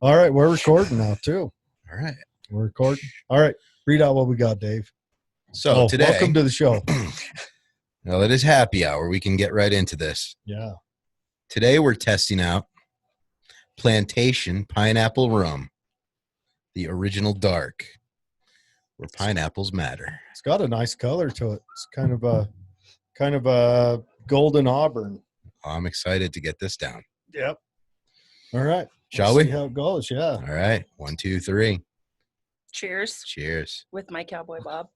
All right, we're recording now too. All right. We're recording. All right, read out what we got, Dave. So today, welcome to the show. Well, it is happy hour. We can get right into this. Yeah. Today we're testing out Plantation Pineapple Rum, the original dark, where pineapples matter. It's got a nice color to it. It's kind of a golden auburn. I'm excited to get this down. Yep. All right. Shall Let's we? see how it goes. Yeah. All right. 1, 2, 3. Cheers. Cheers. With my cowboy bob.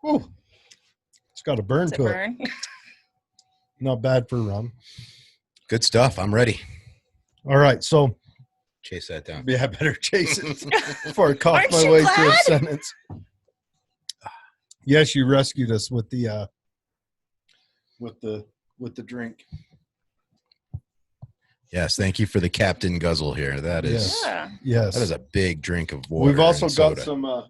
Ooh. It's got a burn Does it to burn? it. Not bad for rum. Good stuff. I'm ready. All right. So, Chase that down. yeah, I better chase it before I cough Aren't my you way glad? through a sentence. Yes, you rescued us with the drink. Yes. Thank you for the Captain Guzzle here. That is, Yes. that is a big drink of water. We've also and got soda.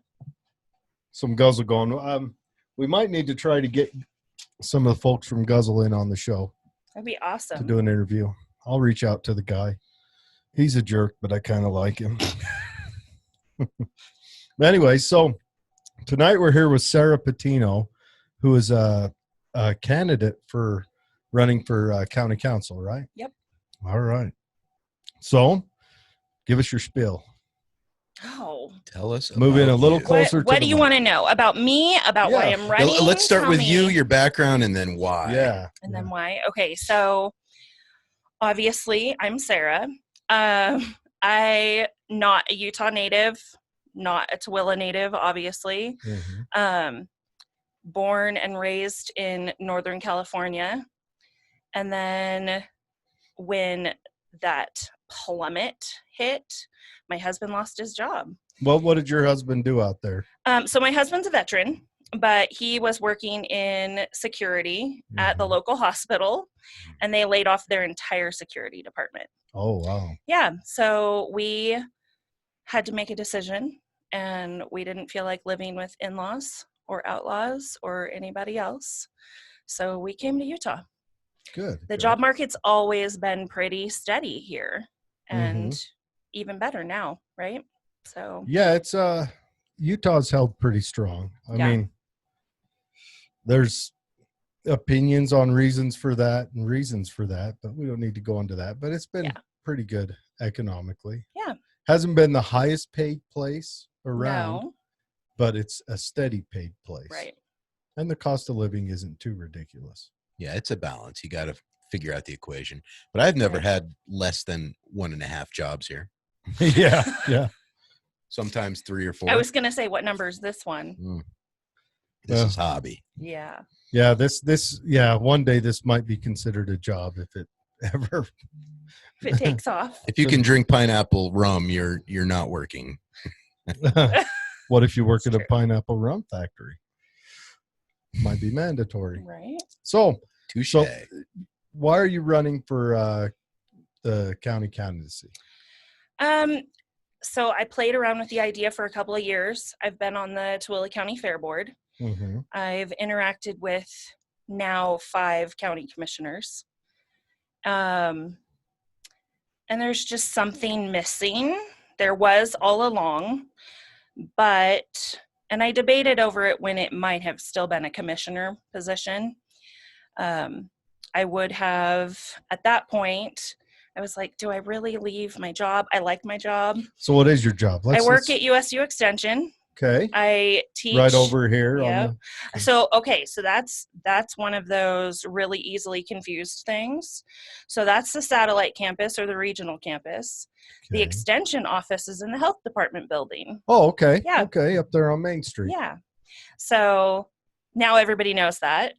some Guzzle going. We might need to try to get some of the folks from Guzzle in on the show That'd be to awesome. do an interview. I'll reach out to the guy. He's a jerk, but I kind of like him. Anyway, so tonight we're here with Sarah Patino, who is a candidate for running for county council, right? Yep. All right. So give us your spiel. Oh. Tell us. Move in about a little you. closer. What to do the you mic. want to know about me? About why Yeah. I'm running? Let's start Tell with me. you, your background, and then why. Yeah. And then why? Okay, so obviously I'm Sarah. I not a Utah native, not a Tooele native, obviously. Mhm. Born and raised in Northern California. And then when that plummet hit, my husband lost his job. What did your husband do out there? So my husband's a veteran, but he was working in security at the Mhm. local hospital, and they laid off their entire security department. Oh, wow. Yeah, so we had to make a decision, and we didn't feel like living with in-laws or outlaws or anybody else. So we came to Utah. Good. The good. job market's always been pretty steady here, and even better now, right? So Yeah, it's Utah's held pretty strong. I Yeah. mean, there's opinions on reasons for that, but we don't need to go into that. But it's been Yeah. pretty good economically. Yeah. Hasn't been the highest paid place around, no, but it's a steady paid place. right. And the cost of living isn't too ridiculous. Yeah, it's a balance. You got to figure out the equation. But I've never Right. had less than 1.5 jobs here. Yeah, yeah. Sometimes 3 or 4. I was gonna say, what number is this one? This Yeah. is hobby. Yeah. Yeah, one day this might be considered a job if it ever. If it takes off. If you can drink pineapple rum, you're not working. What if you work at a True. pineapple rum factory? Might be mandatory. Right. So Touche. why are you running for the county candidacy? So I played around with the idea for a couple of years. I've been on the Tooele County Fair Board. Mm-hmm. I've interacted with now 5 county commissioners. And there's just something missing. There was all along, and I debated over it when it might have still been a commissioner position. I would have, at that point, I was like, do I really leave my job? I like my job. So what is your job? I work at USU Extension. Okay. I teach Right over here. Yeah. On So that's one of those really easily confused things. So that's the satellite campus or the regional campus. The Okay. extension office is in the health department building. Oh, okay. Yeah. Okay. Up there on Main Street. Yeah. So now everybody knows that.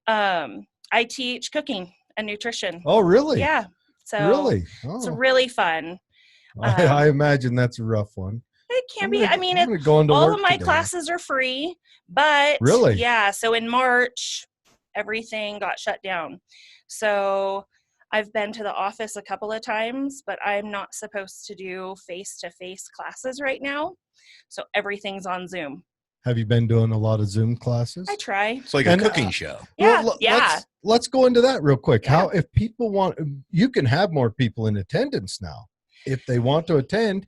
I teach cooking and nutrition. Oh, really? Yeah. So Really? it's Oh. really fun. I imagine that's a rough one. It can be. I'm I mean, gonna go into all work of my today. classes are free, but Really? yeah. So in March, everything got shut down. So I've been to the office a couple of times, but I'm not supposed to do face-to-face classes right now. So everything's on Zoom. Have you been doing a lot of Zoom classes? I try. It's like And, a cooking show. Yeah, Well, let's go into that real quick. Yeah. How, if people want, you can have more people in attendance now. If they want to attend,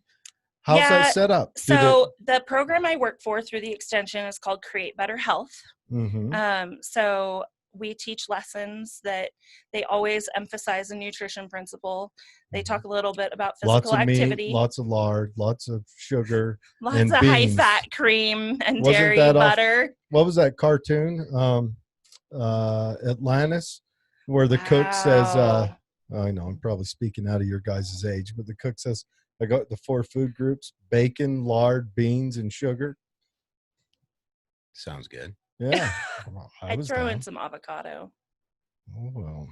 how's that set up? So the program I work for through the extension is called Create Better Health. Mm-hmm. So we teach lessons that they always emphasize a nutrition principle. They talk a little bit about physical Lots of activity. meat, lots of lard, lots of sugar, Lots and of beans. high-fat cream and Wasn't dairy that butter. What was that cartoon? Atlantis, where the cook says, Wow. I know I'm probably speaking out of your guys' age, but the cook says, I got the 4 food groups: bacon, lard, beans, and sugar. Sounds good. Yeah. Well, I'd throw in some avocado. Oh, well,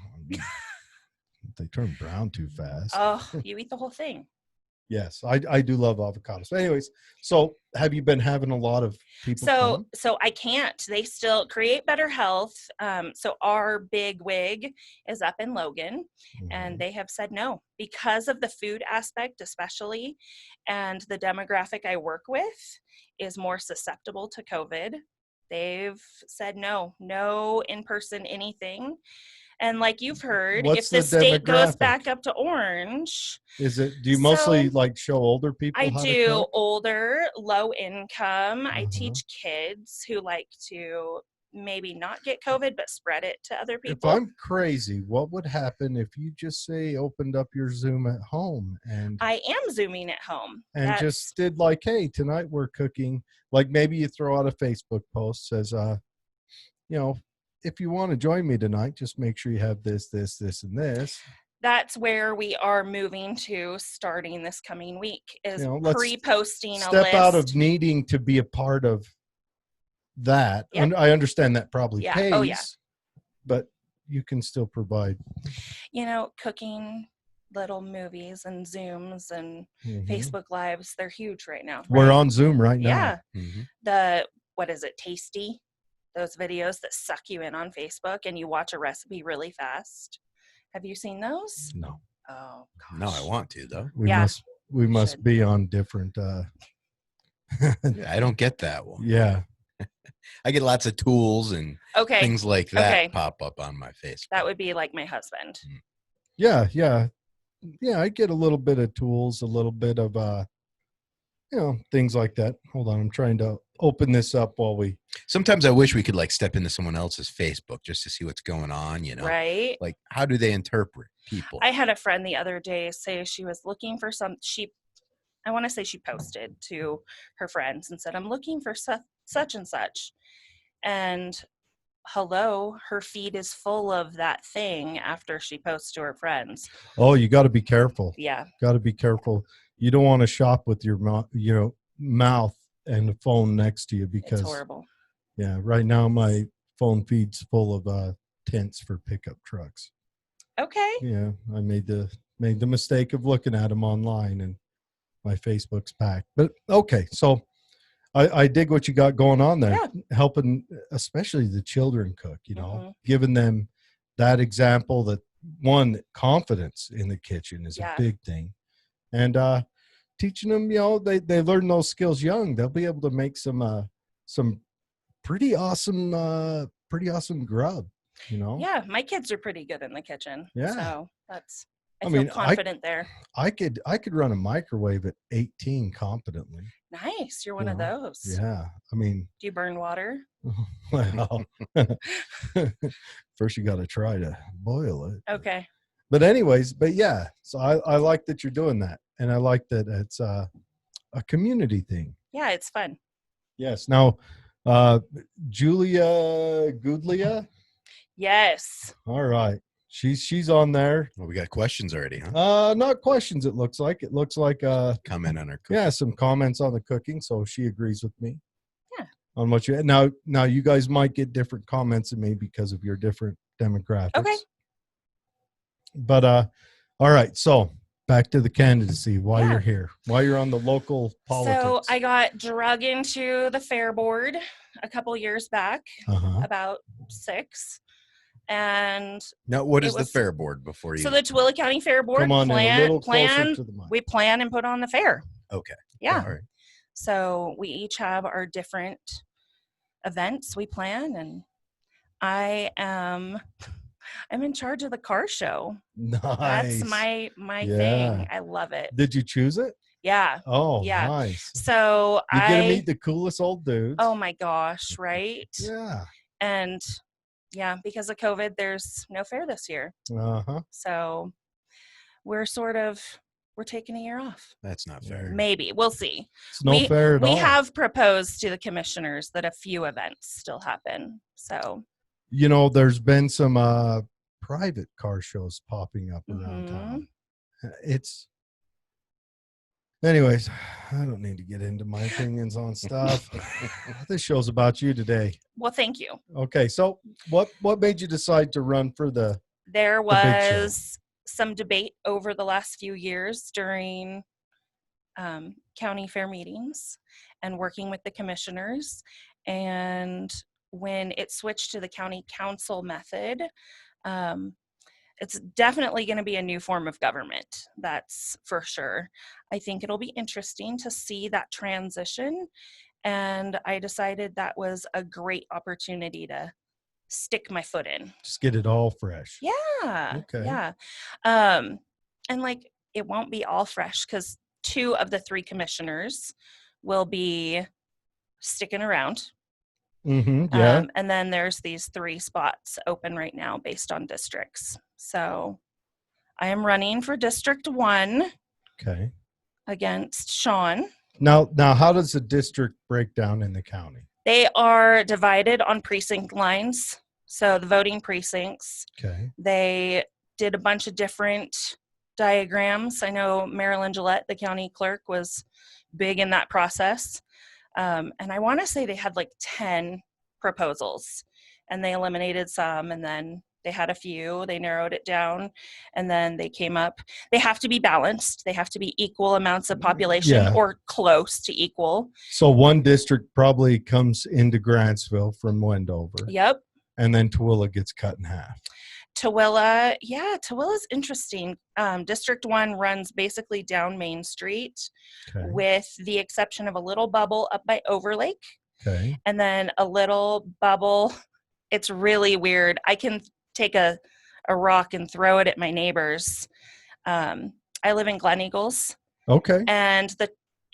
they turn brown too fast. Oh, you eat the whole thing. Yes, I do love avocados. Anyways, so have you been having a lot of people come? So I can't. They still Create Better Health. So our big wig is up in Logan, and they have said no because of the food aspect, especially, and the demographic I work with is more susceptible to COVID. They've said no in-person anything. And like you've heard, What's if the the state goes demographic? back up to orange. Do you mostly like show older people I how to do cook? older, low income. I teach kids who like to maybe not get COVID, but spread it to other people. If I'm crazy, what would happen if you just say opened up your Zoom at home and I am Zooming at home. and just did like, hey, tonight we're cooking. Like maybe you throw out a Facebook post says, if you want to join me tonight, just make sure you have this, this, this, and this. That's where we are moving to starting this coming week is pre-posting a list. Step out of needing to be a part of that. Yep. And I understand that probably pays, Oh, yeah. but you can still provide. Cooking little movies and Zooms and Facebook Lives, they're huge right now. Right? We're on Zoom right now. Yeah. Mm-hmm. What is it, Tasty? Those videos that suck you in on Facebook and you watch a recipe really fast. Have you seen those? No. Oh, gosh. No, I want to, though. We must be on different. I don't get that one. Yeah. I get lots of tools and things like that pop up on my face. That would be like my husband. Yeah. I get a little bit of tools, a little bit of, things like that. Hold on. I'm trying to open this up while we. Sometimes I wish we could step into someone else's Facebook just to see what's going on, Right. Like, how do they interpret people? I had a friend the other day say she was looking for I want to say she posted to her friends and said, I'm looking for such and such. And hello, her feed is full of that thing after she posts to her friends. Oh, you got to be careful. Yeah. Got to be careful. You don't want to shop with your mouth and the phone next to you because it's horrible. Yeah. Right now my phone feed's full of tents for pickup trucks. Okay. Yeah. I made the mistake of looking at them online and my Facebook's packed. But okay. So I dig what you got going on there. Yeah. Helping especially the children cook, giving them that example that confidence in the kitchen is a big thing. And teaching them, they learn those skills young. They'll be able to make some pretty awesome grub, Yeah, my kids are pretty good in the kitchen. Yeah. So I feel confident there. I could run a microwave at 18 competently. Nice. You're one of those. Yeah. Do you burn water? Well, first you got to try to boil it. Okay. But anyways, yeah. So I like that you're doing that. And I like that it's a community thing. Yeah, it's fun. Yes. Now, Julia Goodlia. Yes. All right. She's on there. Well, we got questions already, huh? Not questions. It looks like comment on her cooking. Yeah, some comments on the cooking. So she agrees with me. Yeah. On what you now you guys might get different comments than me because of your different demographics. Okay. But all right. So back to the candidacy. Why you're here? Why you're on the local politics? So I got drug into the fair board a couple years back, about 6. And now, what is the fair board before you? So the Tooele County Fair Board we plan and put on the fair. Okay. Yeah. All right. So we each have our different events we plan, and I'm in charge of the car show. Nice. That's my thing. I love it. Did you choose it? Yeah. Oh, yeah. nice. So you get to meet the coolest old dudes. Oh my gosh, right? Yeah. And yeah, because of COVID, there's no fair this year. Uh-huh. So we're taking a year off. That's not fair. Maybe. We'll see. It's no fair at all. We have proposed to the commissioners that a few events still happen. So, there's been some private car shows popping up around town. Anyways, I don't need to get into my opinions on stuff. This show's about you today. Well, thank you. Okay, so what made you decide to run for the There was some debate over the last few years during county fair meetings and working with the commissioners. And when it switched to the county council method, it's definitely going to be a new form of government. That's for sure. I think it'll be interesting to see that transition. And I decided that was a great opportunity to stick my foot in. Just get it all fresh. Yeah. Okay. Yeah. And it won't be all fresh because 2 of the 3 commissioners will be sticking around. Mm-hmm, yeah. And then there's these 3 spots open right now based on districts. So I am running for District 1. Okay. Against Sean. Now, how does the district break down in the county? They are divided on precinct lines. So the voting precincts. Okay. They did a bunch of different diagrams. I know Marilyn Gillette, the county clerk, was big in that process. And I want to say they had like 10 proposals, and they eliminated some, and then they had a few. They narrowed it down, and then they came up. They have to be balanced. They have to be equal amounts of population or close to equal. So one district probably comes into Grantsville from Wendover. Yep. And then Tooele gets cut in half. Tooele is interesting. District 1 runs basically down Main Street, with the exception of a little bubble up by Overlake. Okay. And then a little bubble. It's really weird. I can take a rock and throw it at my neighbors. I live in Glen Eagles. Okay. And the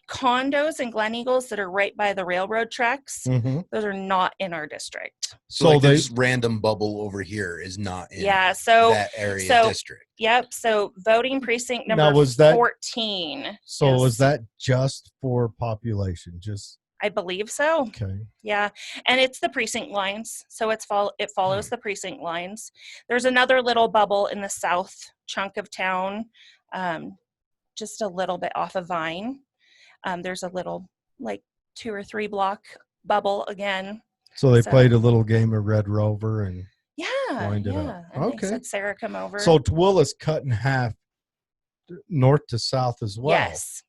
condos in Glen Eagles that are right by the railroad tracks, those are not in our district. So this random bubble over here is not in that area district. Yep. So voting precinct number 14. So was that just for population? I believe so. Okay. Yeah. And it's the precinct lines. So it follows the precinct lines. There's another little bubble in the south chunk of town, just a little bit off of Vine. There's a little 2 or 3 block bubble again. So they played a little game of Red Rover and wind it up. And they said, Sarah, come over. So Tooele is cut in half north to south as well. Yes.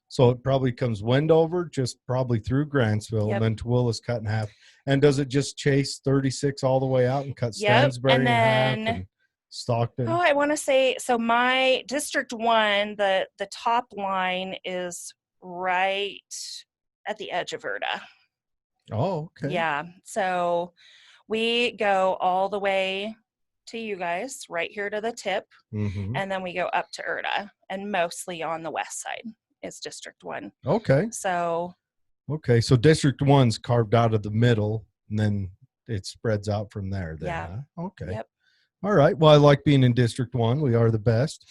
So it probably comes Wendover, just probably through Grantsville, and then Tooele is cut in half. And does it just chase 36 all the way out and cut Stansbury in half and Stockton? Oh, I want to say, so my District 1, the top line is right at the edge of Erda. Oh, okay. Yeah. So we go all the way to you guys, right here to the tip, and then we go up to Erda, and mostly on the west side is District 1. Okay. So District 1's carved out of the middle, and then it spreads out from there. Then, yeah. Huh? Okay. Yep. All right. Well, I like being in District 1. We are the best.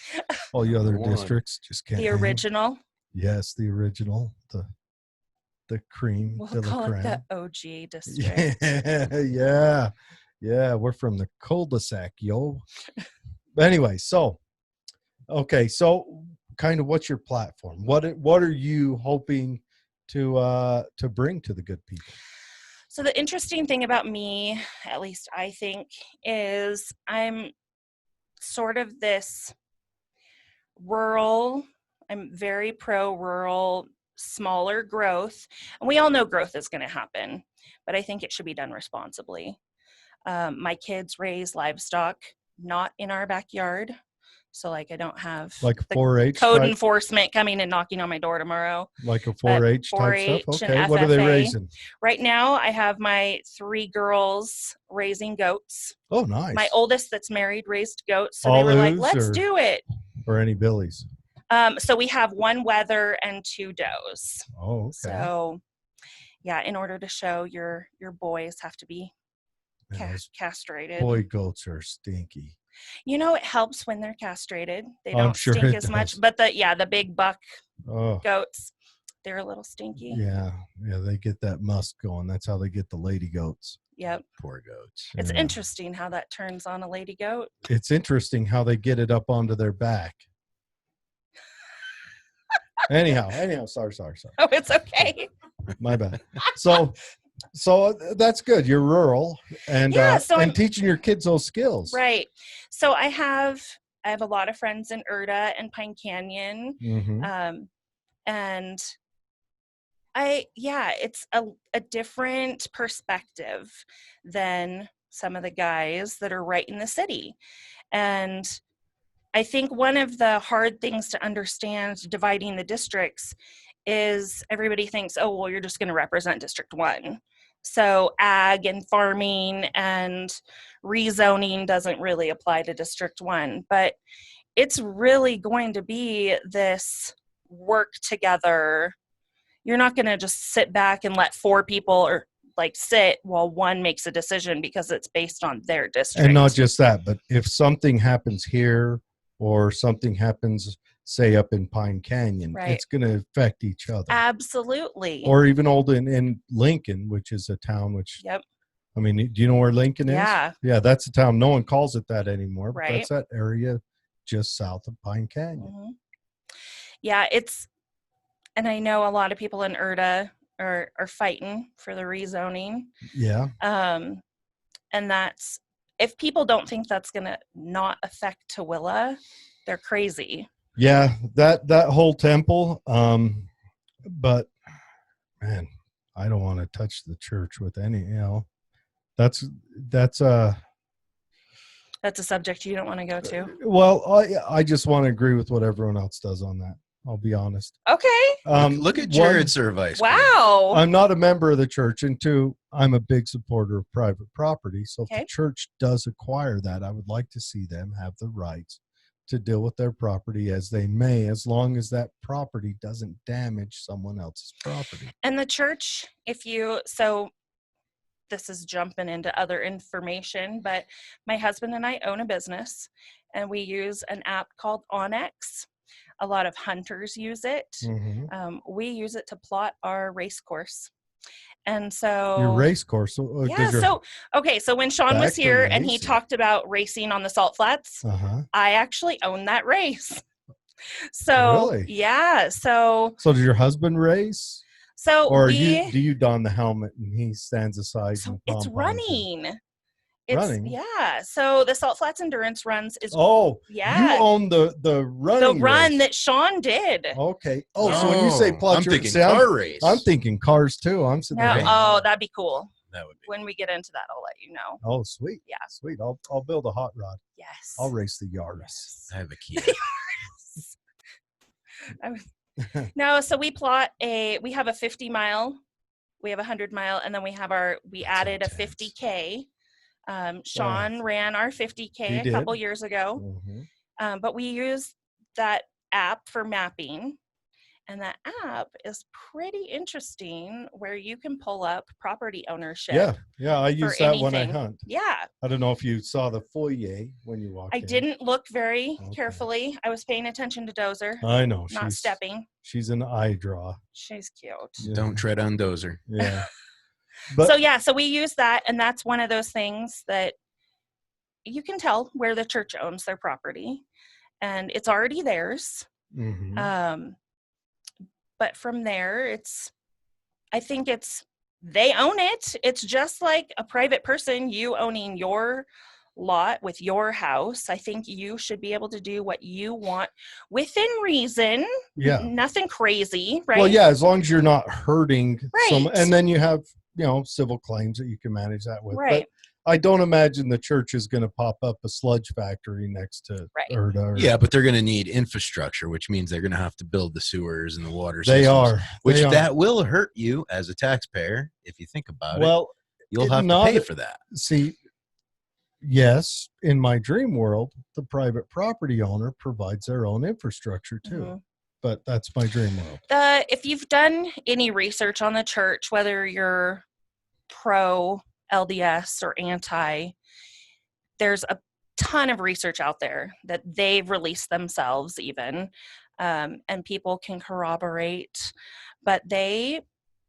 All you other districts just can't. The original. Yes, the original. The cream. We'll call it the OG district. Yeah. We're from the cul-de-sac, yo. Anyway, so kind of what's your platform? What are you hoping to bring to the good people? So the interesting thing about me, at least I think, is I'm sort of this rural. I'm very pro-rural, smaller growth. And we all know growth is going to happen, but I think it should be done responsibly. My kids raise livestock, not in our backyard. So like I don't have like the 4-H code type, enforcement coming and knocking on my door tomorrow. like a 4-H type 4-H stuff. and Okay, what are they FFA. raising? Right now, I have my 3 girls raising goats. Oh, nice. My oldest that's married raised goats, so All they were like, ewes "Let's do it." Or any billies? So we have 1 wether and 2 does. Oh, okay. So, yeah, in order to show your boys have to be castrated. Boy goats are stinky. You know, it helps when they're castrated. They I'm don't sure stink it as does. much. But the big buck Oh, goats, they're a little stinky. yeah, they get that musk going. That's how they get the lady goats. Yep. Poor goats. It's interesting how that turns on a lady goat. It's interesting how they get it up onto their back. Anyhow, sorry. Oh, it's okay. My bad. So that's good. You're rural and and teaching your kids those skills. Right. So I have a lot of friends in Erta and Pine Canyon. Mm-hmm. And it's a different perspective than some of the guys that are right in the city. And I think one of the hard things to understand dividing the districts is everybody thinks, oh, well, you're just going to represent District 1. So ag and farming and rezoning doesn't really apply to District 1. But it's really going to be this work together. You're not going to just sit back and let 4 people sit while one makes a decision because it's based on their district. And not just that, but if something happens here or something happens, say, up in Pine Canyon, it's going to affect each other. Absolutely. Or even in Lincoln, which is a town which, yep. I mean, do you know where Lincoln is? Yeah. Yeah, that's a town. No one calls it that anymore. Right. But that's that area just south of Pine Canyon. Mm-hmm. Yeah, and I know a lot of people in Erta are fighting for the rezoning. Yeah. And that's, if people don't think that's going to not affect Tooele, they're crazy. Yeah, that whole temple. But man, I don't want to touch the church with any, that's a subject you don't want to go to. Well, I just want to agree with what everyone else does on that. I'll be honest. Okay. Look at Jared's advice. Wow. I'm not a member of the church, and 2, I'm a big supporter of private property. So if the church does acquire that, I would like to see them have the rights to deal with their property as they may, as long as that property doesn't damage someone else's property. And the church, this is jumping into other information, but my husband and I own a business, and we use an app called Onyx. A lot of hunters use it. Mm-hmm. We use it to plot our race course. And so your race course. So when Sean was here and he talked about racing on the Salt Flats, I actually own that race. So really? Yeah. So does your husband race? So or do you don the helmet and he stands aside? So it's running. Running. Yeah. So the Salt Flats Endurance runs is. Oh, yeah. You own the running. The run race. That Sean did. Okay. Oh, so when you say plot, I'm thinking car race. I'm thinking cars too. I'm sitting there. Oh, that'd be cool. That would be. When we get into that, I'll let you know. Oh, sweet. Yeah. Sweet. I'll build a hot rod. Yes. I'll race the Yaris. Yes. I have a Kia. No, so we plot we have a 50 mile, we have a 100 mile, and then we added a 50K. Sean ran our 50K a couple years ago. Mm-hmm. But we use that app for mapping, and that app is pretty interesting where you can pull up property ownership. Yeah, I use that when I hunt. Yeah. I don't know if you saw the foyer when you walked in. I didn't look very carefully. I was paying attention to Dozer. I know. Not stepping. She's an eye draw. She's cute. Yeah. Don't tread on Dozer. Yeah. So we use that, and that's one of those things that you can tell where the church owns their property, and it's already theirs. Mm-hmm. But from there, I think they own it. It's just like a private person, you owning your lot with your house. I think you should be able to do what you want within reason. Yeah. Nothing crazy, right? Well, yeah, as long as you're not hurting right. and then you have, civil claims that you can manage that with. Right. I don't imagine the church is going to pop up a sludge factory next to Erda. Yeah, but they're going to need infrastructure, which means they're going to have to build the sewers and the water systems. They are. Which that will hurt you as a taxpayer if you think about it. Well, you'll have to pay for that. See, yes, in my dream world, the private property owner provides their own infrastructure too. Mm-hmm. But that's my dream world. If you've done any research on the church, whether you're pro LDS or anti, there's a ton of research out there that they've released themselves even, and people can corroborate, but they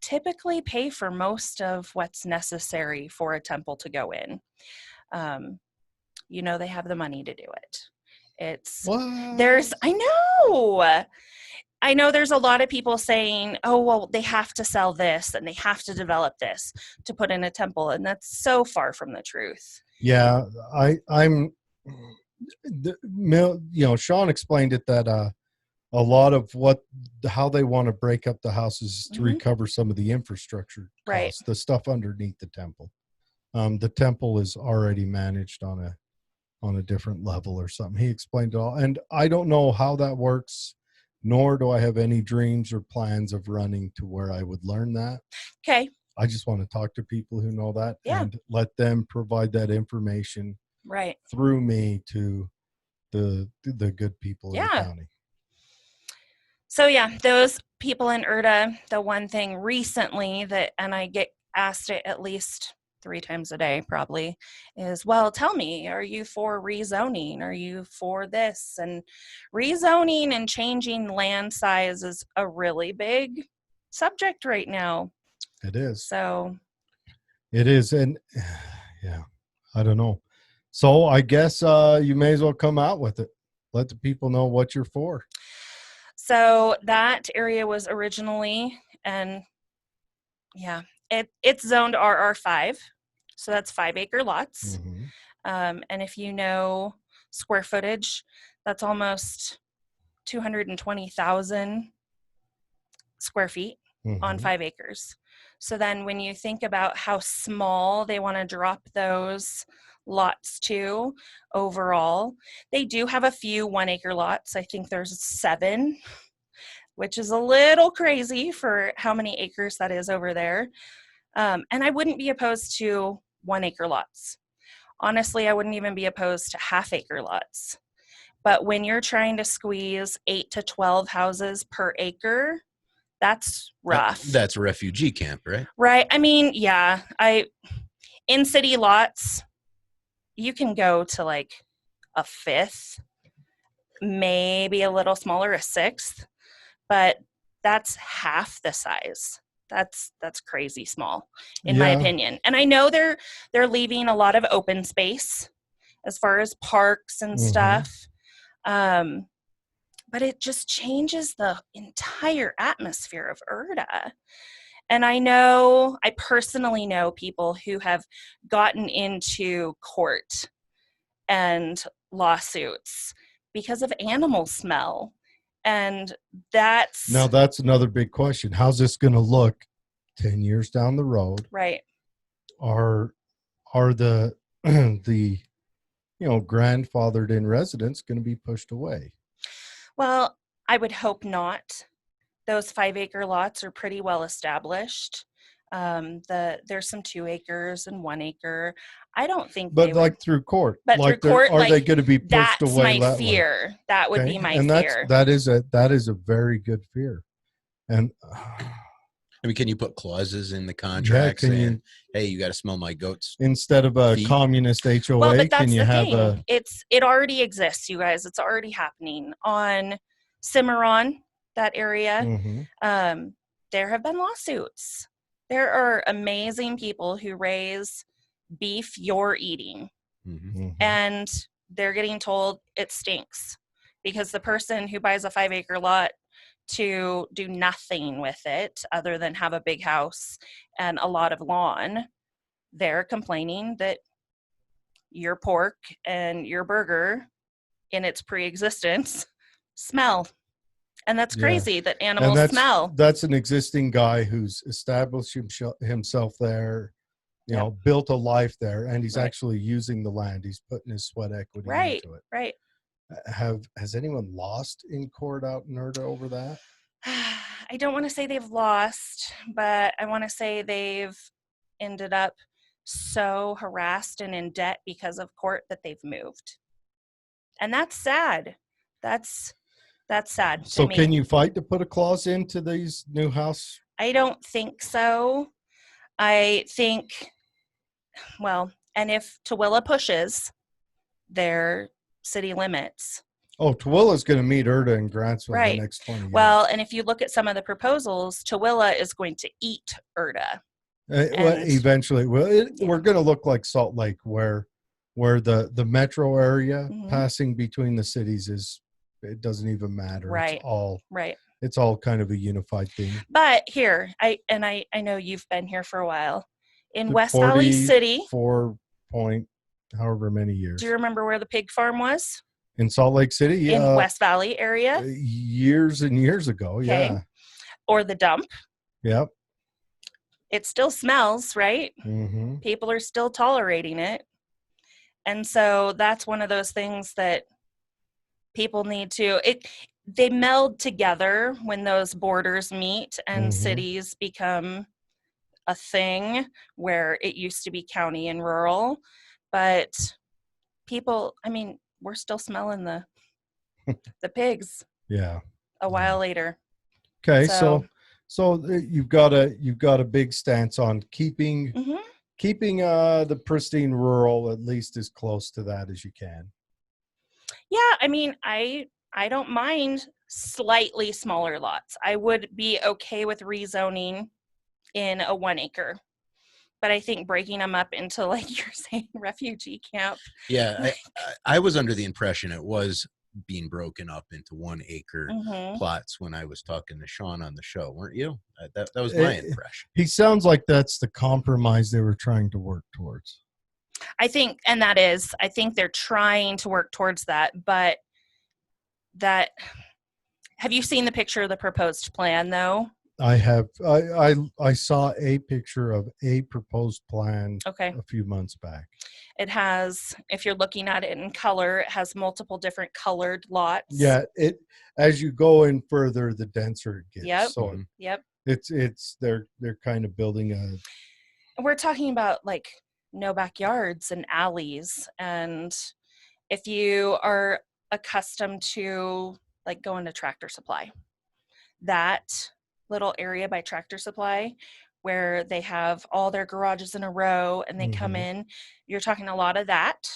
typically pay for most of what's necessary for a temple to go in. They have the money to do it. I know there's a lot of people saying, oh, well, they have to sell this and they have to develop this to put in a temple. And that's so far from the truth. Yeah, Sean explained it that a lot of how they want to break up the houses is to recover some of the infrastructure costs, the stuff underneath the temple. The temple is already managed on a different level or something. He explained it all. And I don't know how that works, nor do I have any dreams or plans of running to where I would learn that. Okay. I just want to talk to people who know that and let them provide that information through me to the good people in the county. So those people in Erda, the one thing recently and I get asked it at least 3 times a day probably, is, well, tell me, are you for rezoning? Are you for this? And rezoning and changing land size is a really big subject right now. It is. So it is. And I don't know. So I guess you may as well come out with it. Let the people know what you're for. So that area was originally, and it's zoned RR5, so that's 5-acre lots. Mm-hmm. And if you know square footage, that's almost 220,000 square feet on 5 acres. So then when you think about how small they want to drop those lots to overall, they do have a few 1-acre lots. I think there's 7, which is a little crazy for how many acres that is over there. And I wouldn't be opposed to 1-acre lots. Honestly, I wouldn't even be opposed to 1/2-acre lots. But when you're trying to squeeze 8 to 12 houses per acre, that's rough. That's a refugee camp, right? Right. I mean, in city lots, you can go to like a 5th, maybe a little smaller, a 6th, but that's half the size. That's crazy small, in my opinion. And I know they're leaving a lot of open space as far as parks and stuff. But it just changes the entire atmosphere of Erda. And I personally know people who have gotten into court and lawsuits because of animal smell. And that's another big question. How's this going to look 10 years down the road? Right. Are the grandfathered in residents going to be pushed away? Well, I would hope not. Those 5-acre lots are pretty well established. There's some 2 acres and 1 acre. I don't think. But through court. But through court, are they going to be pushed away? That's my fear. That would be my fear. That is a very good fear. And can you put clauses in the contract saying, "Hey, you got to smell my goats"? Instead of a communist HOA, well, but that's can you the have thing. It already exists, you guys. It's already happening on Cimarron, that area. Mm-hmm. There have been lawsuits. There are amazing people who raise beef you're eating, and they're getting told it stinks because the person who buys a 5-acre lot to do nothing with it other than have a big house and a lot of lawn, they're complaining that your pork and your burger in its pre-existence smell. And that's crazy that animals smell. That's an existing guy who's established himself there, you know, built a life there, and he's actually using the land. He's putting his sweat equity into it. Right. Has anyone lost in court out in Erda over that? I don't want to say they've lost, but I want to say they've ended up so harassed and in debt because of court that they've moved. And that's sad. That's sad. So can you fight to put a clause into these new house? I don't think so. I think, well, and if Tooele pushes their city limits. Oh, Tooele is going to meet Erda and Grantsville in the next 20 years. Well, and if you look at some of the proposals, Tooele is going to eat Erda. Eventually, we're going to look like Salt Lake, where the metro area passing between the cities it doesn't even matter. Right. It's all kind of a unified thing. But here, I know you've been here for a while. In West Valley City, 4 however many years. Do you remember where the pig farm was? In Salt Lake City? In West Valley area? Years and years ago, yeah. Or the dump. Yep. It still smells, right? Mm-hmm. People are still tolerating it. And so that's one of those things that people need to, they meld together when those borders meet and cities become a thing where it used to be county and rural. But people, I mean, we're still smelling the pigs. Yeah. A while later. Okay, so you've got a big stance on keeping the pristine rural at least as close to that as you can. Yeah, I mean, I don't mind slightly smaller lots. I would be okay with rezoning in a 1 acre. But I think breaking them up into, like you're saying, refugee camp. Yeah, I was under the impression it was being broken up into 1 acre plots when I was talking to Sean on the show, weren't you? That was my impression. He sounds like that's the compromise they were trying to work towards. I think they're trying to work towards that, but have you seen the picture of the proposed plan though? I have. I saw a picture of a proposed plan a few months back. It has, if you're looking at it in color, it has multiple different colored lots. Yeah, as you go in further, the denser it gets. Yep. So they're kind of building a. We're talking about like no backyards and alleys, and if you are accustomed to like going to Tractor Supply, that little area by Tractor Supply where they have all their garages in a row and they come in, you're talking a lot of that.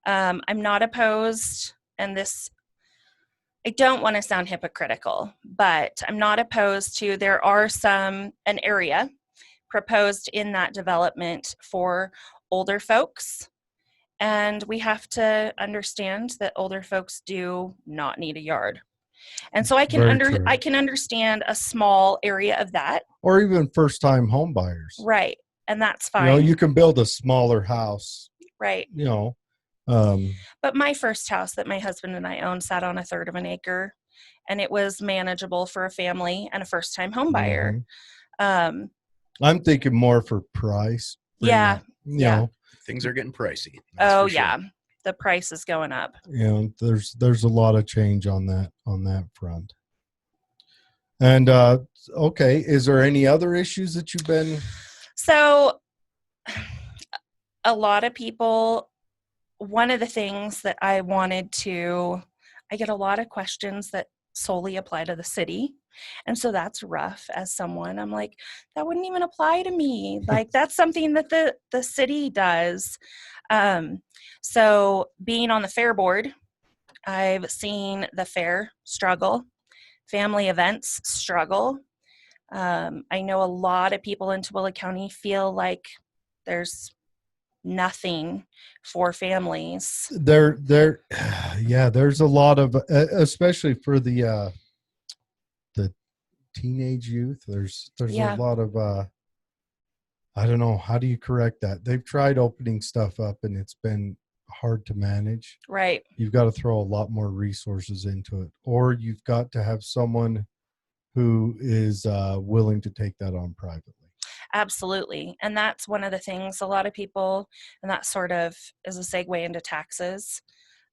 I'm not opposed, and this, I don't want to sound hypocritical, but I'm not opposed to, there are an area proposed in that development for older folks. And we have to understand that older folks do not need a yard. And so I can understand a small area of that. Or even first-time home buyers. Right. And that's fine. You know, you can build a smaller house. Right. You know. But my first house that my husband and I owned sat on 1/3 of an acre, and it was manageable for a family and a first-time home buyer. I'm thinking more for price. Yeah. You know. Things are getting pricey. Oh, yeah. The price is going up. You know, there's a lot of change on that front. And okay, is there any other issues that you've been? So, a lot of people. One of the things that I get a lot of questions that solely apply to the city. And so that's rough as someone. I'm like, that wouldn't even apply to me. Like, that's something that the city does. So being on the fair board, I've seen the fair struggle, family events struggle. I know a lot of people in Tooele County feel like there's nothing for families. There's a lot of, especially for the teenage youth. There's a lot of, I don't know, how do you correct that? They've tried opening stuff up and it's been hard to manage. Right. You've got to throw a lot more resources into it, or you've got to have someone who is willing to take that on privately. Absolutely. And that's one of the things a lot of people, and that sort of is a segue into taxes.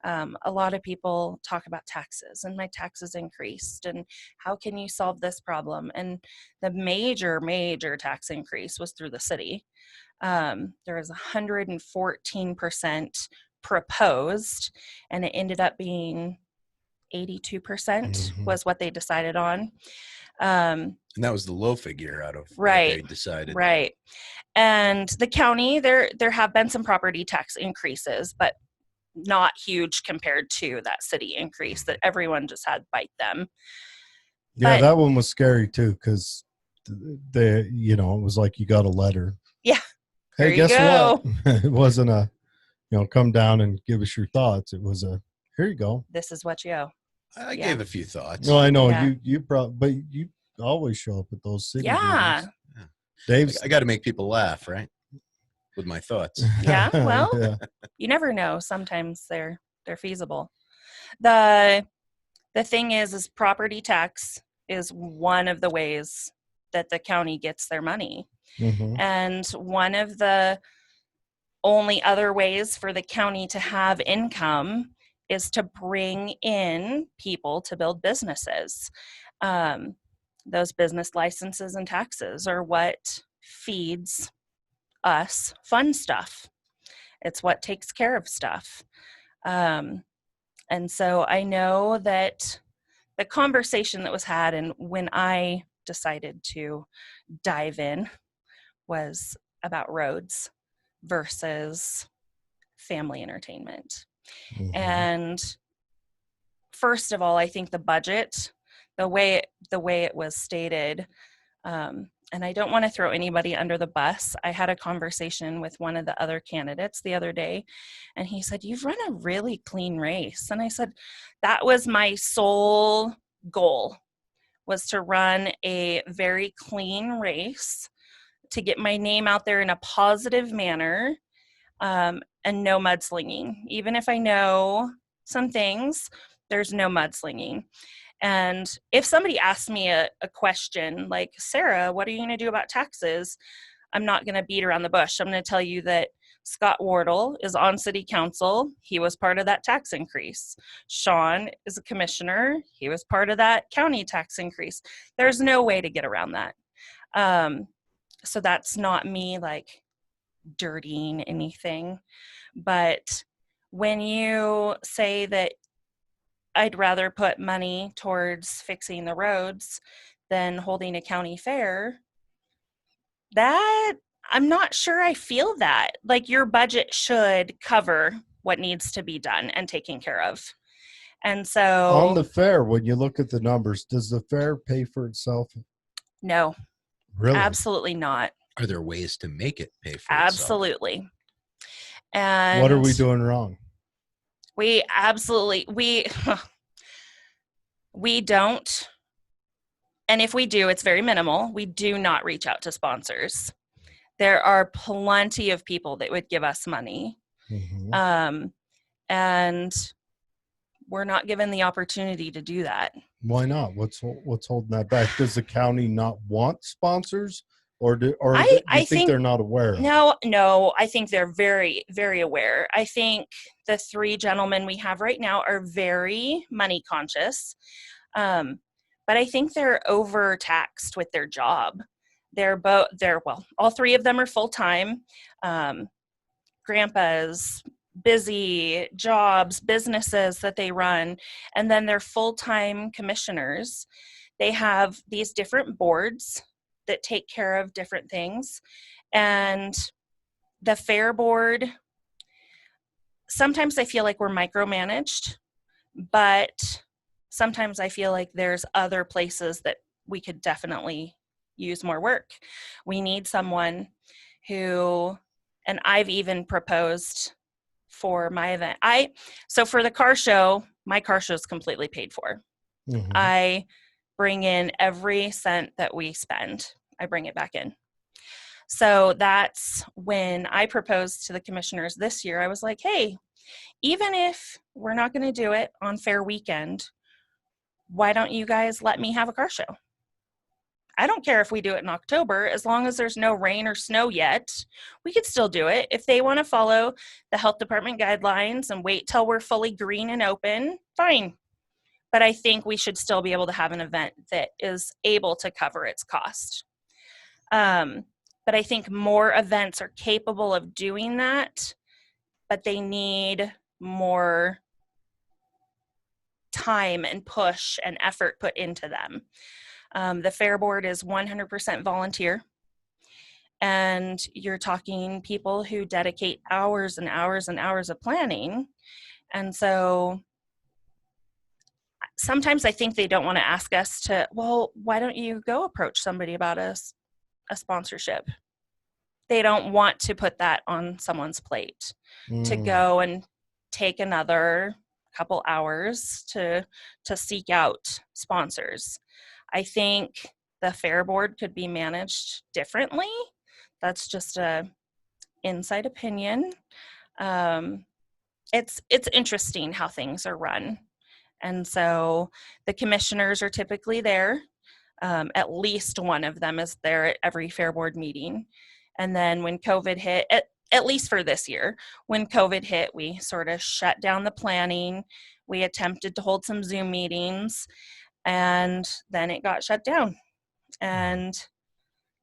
A lot of people talk about taxes, and my taxes increased, and how can you solve this problem? And the major tax increase was through the city. There was 114% proposed, and it ended up being 82% was what they decided on. And that was the low figure out of right, what they decided. Right. And the county, there have been some property tax increases, but not huge compared to that city increase that everyone just had bite them. Yeah, but, that one was scary too, because it was like you got a letter. Yeah. Hey, guess what? It wasn't a, come down and give us your thoughts. It was a, here you go. This is what you owe. I gave a few thoughts. No, I know you probably, but you always show up at those city meetings. Dave's, I got to make people laugh, right? With my thoughts. Yeah. Well, You never know. Sometimes they're feasible. The thing is property tax is one of the ways that the county gets their money. And one of the only other ways for the county to have income is to bring in people to build businesses. Those business licenses and taxes are what feeds us fun stuff. It's what takes care of stuff. And so I know that the conversation that was had, and when I decided to dive in, was about roads versus family entertainment. And first of all, I think the budget, the way it was stated, and I don't want to throw anybody under the bus. I had a conversation with one of the other candidates the other day, and he said, "You've run a really clean race." And I said, that was my sole goal, was to run a very clean race, to get my name out there in a positive manner, and no mudslinging. Even if I know some things, there's no mudslinging. And if somebody asks me a question like, "Sarah, what are you going to do about taxes?" I'm not going to beat around the bush. I'm going to tell you that Scott Wardle is on city council. He was part of that tax increase. Sean is a commissioner. He was part of that county tax increase. There's no way to get around that. So that's not me like dirtying anything. But when you say that I'd rather put money towards fixing the roads than holding a county fair, that I'm not sure I feel that. Like, your budget should cover what needs to be done and taken care of. And so on the fair, when you look at the numbers, does the fair pay for itself? No. Really? Absolutely not. Are there ways to make it pay for itself? Absolutely. And what are we doing wrong? We don't. And if we do, it's very minimal. We do not reach out to sponsors. There are plenty of people that would give us money. And we're not given the opportunity to do that. Why not? What's holding that back? Does the county not want sponsors? Or do you think they're not aware? No, I think they're very, very aware. I think the three gentlemen we have right now are very money conscious. But I think they're overtaxed with their job. All three of them are full-time. Grandpa's busy jobs, businesses that they run, and then they're full-time commissioners. They have these different boards that take care of different things. And the fair board, sometimes I feel like we're micromanaged, but sometimes I feel like there's other places that we could definitely use more work. We need someone who, and I've even proposed for my event. So for the car show, my car show is completely paid for. I bring in every cent that we spend. I bring it back in. So that's when I proposed to the commissioners this year. I was like, hey, even if we're not going to do it on fair weekend, why don't you guys let me have a car show? I don't care if we do it in October, as long as there's no rain or snow yet, we could still do it. If they want to follow the health department guidelines and wait till we're fully green and open, fine. But I think we should still be able to have an event that is able to cover its cost. But I think more events are capable of doing that, but they need more time and push and effort put into them. The Fair Board is 100% volunteer, and you're talking people who dedicate hours and hours and hours of planning. And so sometimes I think they don't want to ask us to, well, why don't you go approach somebody about a sponsorship? They don't want to put that on someone's plate to go and take another couple hours to seek out sponsors. I think the Fair Board could be managed differently. That's just a inside opinion. It's interesting how things are run. And so the commissioners are typically there. At least one of them is there at every Fair Board meeting. And then when COVID hit, at least for this year, when COVID hit, we sort of shut down the planning. We attempted to hold some Zoom meetings, and then it got shut down. And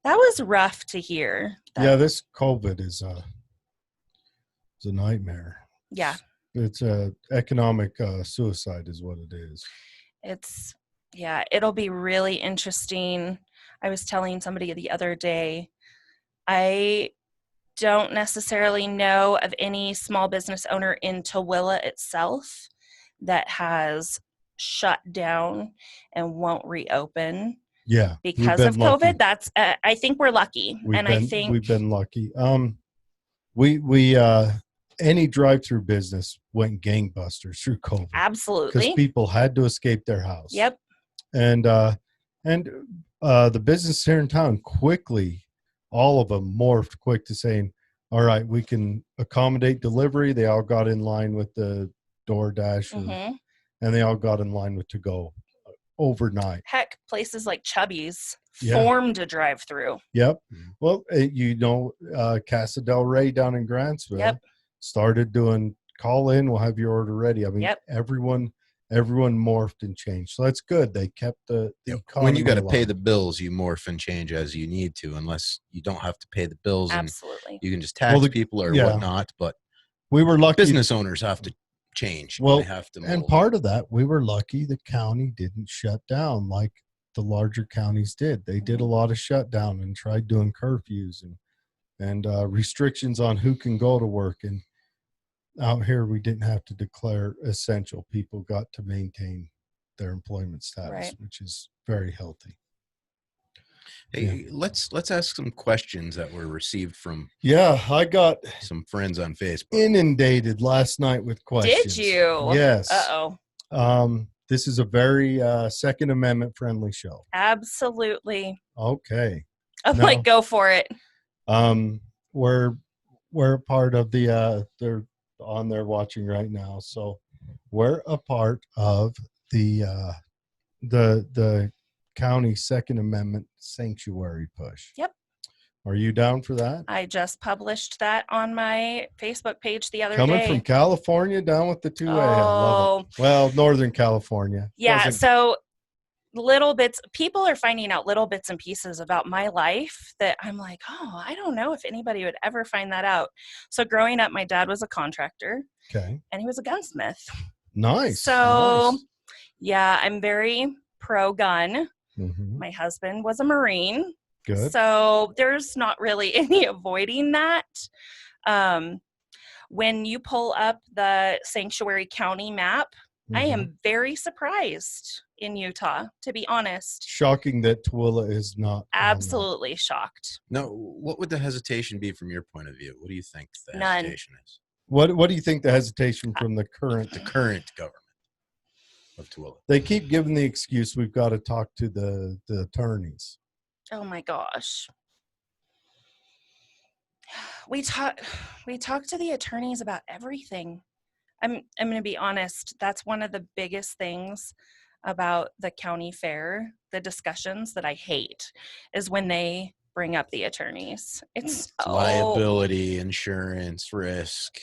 that was rough to hear. Yeah, this COVID is a nightmare. Yeah. It's a economic suicide is what it is. It'll be really interesting. I was telling somebody the other day, I don't necessarily know of any small business owner in Tooele itself that has shut down and won't reopen. Yeah, because of lucky. COVID. That's I think we're lucky, I think we've been lucky. We any drive-through business went gangbusters through COVID. Absolutely, because people had to escape their house. Yep, and the business here in town quickly, all of them morphed quick to saying, "All right, we can accommodate delivery." They all got in line with the DoorDash, and they all got in line with to-go overnight. Heck, places like Chubby's formed a drive-through. Yep. Well, Casa del Rey down in Grantsville started doing call in. We'll have your order ready. I mean, everyone morphed and changed. So that's good. They kept the economy when you got to alive. pay the bills, you morph and change as you need to, unless you don't have to pay the bills. Absolutely. And you can just tax people or whatnot. But we were lucky. Business owners have to change. Well, they have to mold. And part of that, we were lucky the county didn't shut down like the larger counties did. They did a lot of shutdown and tried doing curfews and restrictions on who can go to work. And out here, we didn't have to declare essential. People got to maintain their employment status, which is very healthy. Hey, let's ask some questions that were received from. Yeah, I got some friends on Facebook. Inundated last night with questions. Did you? Yes. Uh-oh. This is a very Second Amendment friendly show. Absolutely. Okay. I'm like, go for it. We're a part of the they're on there watching right now. So we're a part of the county Second Amendment sanctuary push. Yep. Are you down for that? I just published that on my Facebook page the other day. Coming from California down with the Tooele. I love it. Well, Northern California. Yeah. So little bits, people are finding out little bits and pieces about my life that I'm like, oh, I don't know if anybody would ever find that out. So growing up, my dad was a contractor. Okay. And he was a gunsmith. Nice. So yeah, I'm very pro-gun. My husband was a Marine. Good. So there's not really any avoiding that. When you pull up the Sanctuary County map, I am very surprised in Utah, to be honest. Shocking that Tooele is not. Absolutely shocked. No, what would the hesitation be from your point of view? What do you think the None. hesitation is? What do you think the hesitation from the current government of Tooele? They keep giving the excuse we've got to talk to the attorneys. Oh my gosh. We talk to the attorneys about everything. I'm going to be honest. That's one of the biggest things about the county fair, the discussions that I hate is when they bring up the attorneys. It's liability, insurance, risk.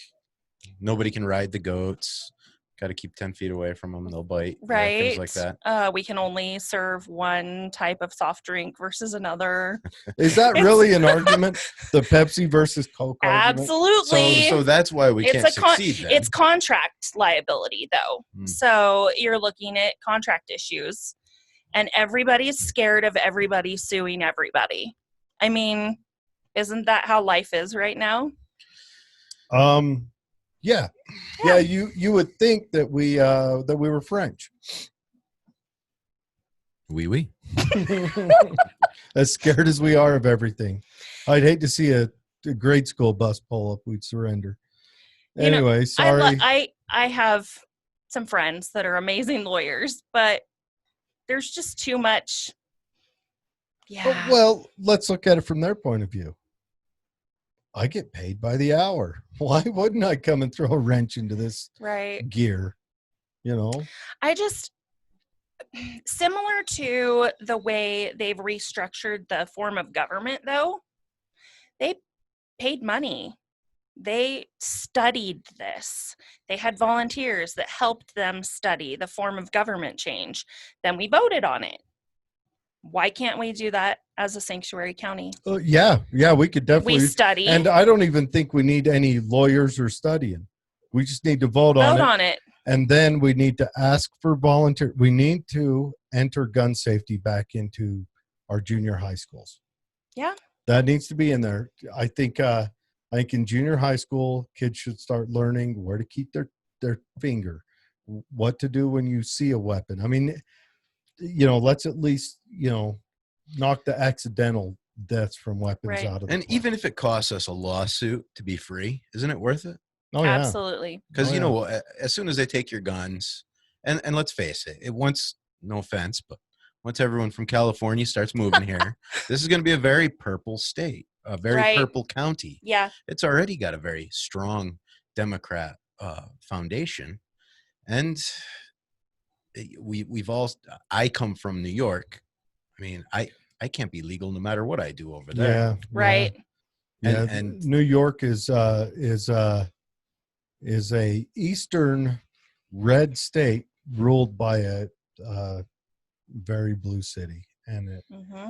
Nobody can ride the goats. Got to keep 10 feet away from them. They'll bite. Right. Things like that. We can only serve one type of soft drink versus another. Is that really an argument? The Pepsi versus Coke argument? Absolutely. So that's why we can't succeed then. It's contract liability, though. So you're looking at contract issues, and everybody's scared of everybody suing everybody. I mean, isn't that how life is right now? Yeah. You would think that we were French. Oui. As scared as we are of everything. I'd hate to see a grade school bus pull up. We'd surrender. Anyway, sorry. I have some friends that are amazing lawyers, but there's just too much. Yeah. Well, let's look at it from their point of view. I get paid by the hour. Why wouldn't I come and throw a wrench into this gear? Similar to the way they've restructured the form of government, though, they paid money. They studied this. They had volunteers that helped them study the form of government change. Then we voted on it. Why can't we do that as a sanctuary county? Yeah, we could definitely. We study. And I don't even think we need any lawyers or studying. We just need to vote on it. And then we need to ask for volunteer. We need to enter gun safety back into our junior high schools. Yeah. That needs to be in there. I think in junior high school, kids should start learning where to keep their finger, what to do when you see a weapon. I mean, let's at least, knock the accidental deaths from weapons out of it. And even if it costs us a lawsuit to be free, isn't it worth it? Oh, yeah. Absolutely. Because, as soon as they take your guns, and let's face it, no offense, but once everyone from California starts moving here, this is going to be a very purple state, a very purple county. Yeah. It's already got a very strong Democrat foundation. And I come from New York. I mean, I can't be legal no matter what I do over there. Yeah. Right. Yeah. And New York is a eastern red state ruled by a very blue city, and